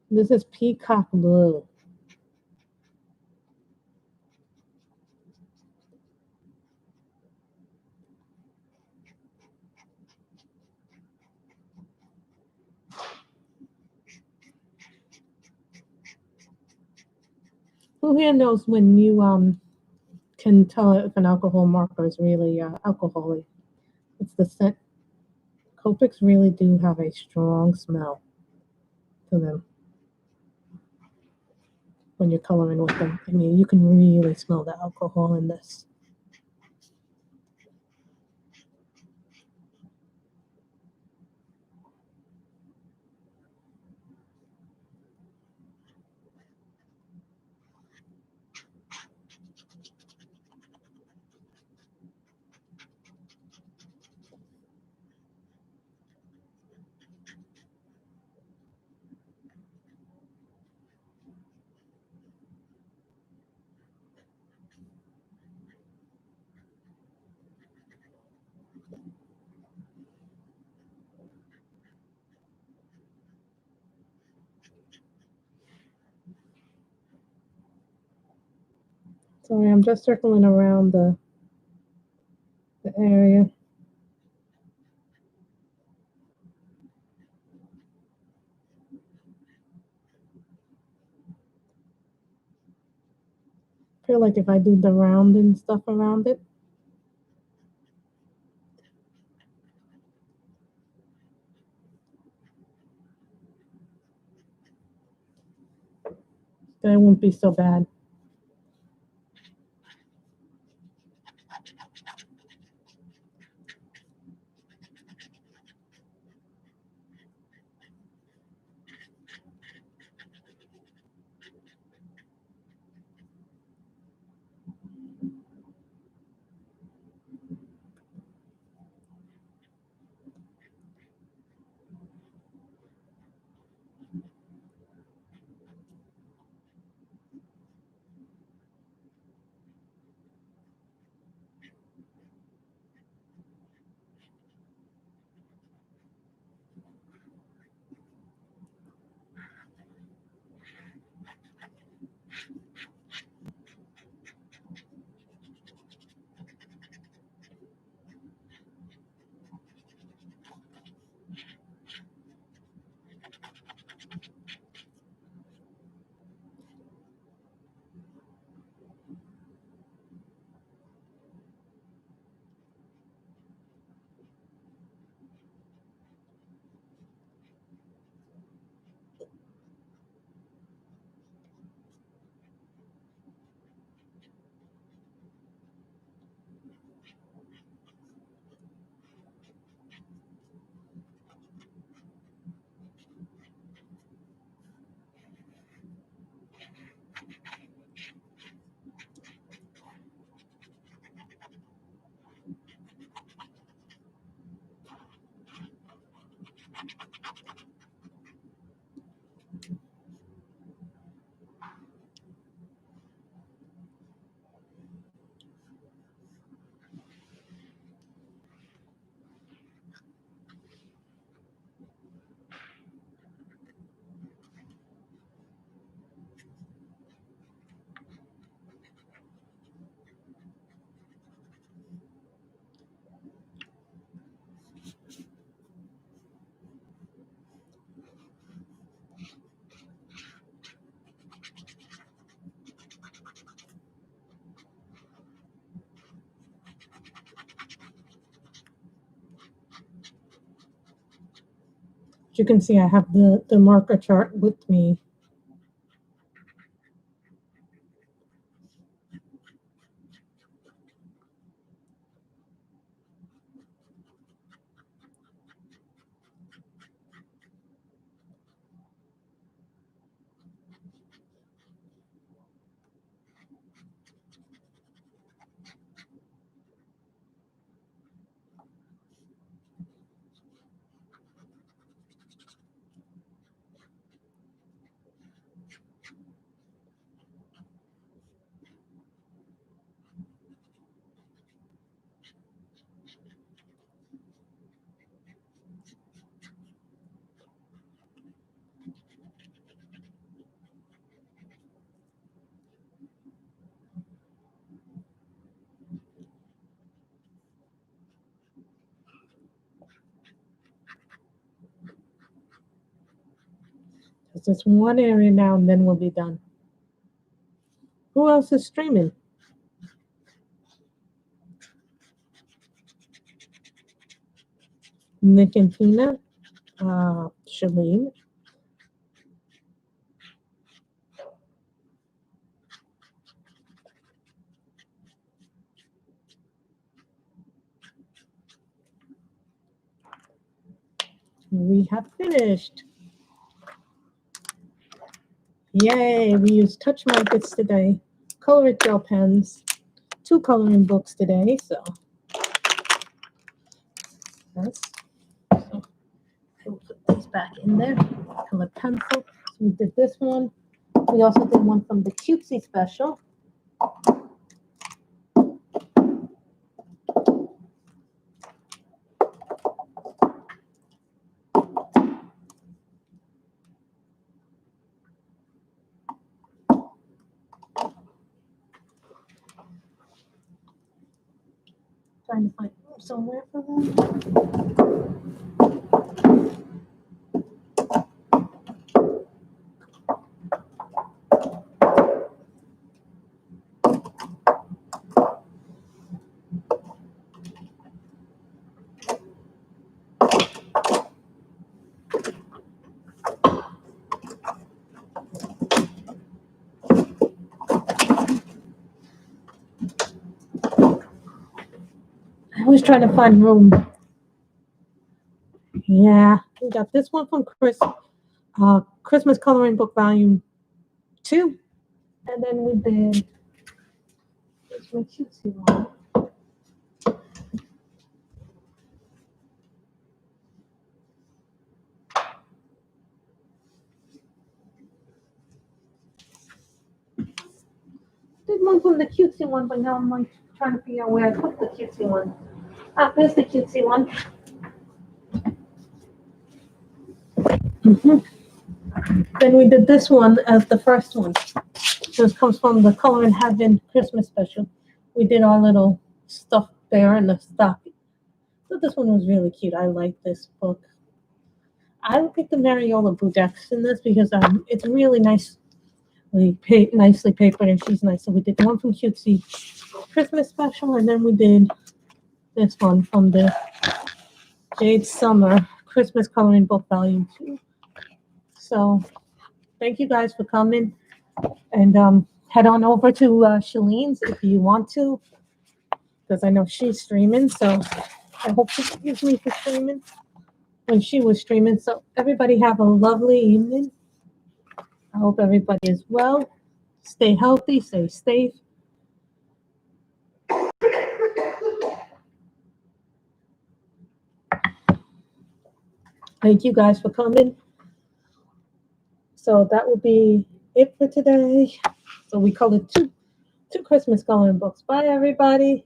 This is peacock blue. Who here knows when you can tell if an alcohol marker is really alcoholic? It's the scent. Copics really do have a strong smell to them when you're coloring with them. I mean, you can really smell the alcohol in this. Sorry, I'm just circling around the area. I feel like if I do the rounding stuff around it, then it won't be so bad. you can see I have the marker chart with me. It's just one area now, and then we'll be done. Who else is streaming? Nick and Tina, Shalene. We have finished. Yay, we used touch markers today, color gel pens, 2 coloring books today, so yes. So I will put these back in there. Color pencil. So we did this one. We also did one from the Cutesy special. Trying to find room somewhere for them. I was trying to find room. Yeah, we got this one from Christmas Coloring Book Volume 2. And then we did this one, Cutesy one. Did one from the Cutesy one, but now I'm like trying to figure out where I put the Cutesy one. Ah, there's the Cutesy one. Then we did this one as the first one. This comes from the Color in Heaven Christmas special. We did our little stuff there in the stocking. So this one was really cute. I like this book. I would pick the Mariola Budex in this because it's really nice. Nicely papered, and she's nice. So we did the one from Cutesy Christmas special, and then we did this one from the Jade Summer Christmas Coloring Book Volume 2. So thank you guys for coming, and head on over to Shalene's if you want to, because I know she's streaming. So I hope she forgives me for streaming when she was streaming. So everybody have a lovely evening. I hope everybody is well. Stay healthy, stay safe. Thank you guys for coming. So that will be it for today. So we colored two Christmas coloring books. Bye, everybody.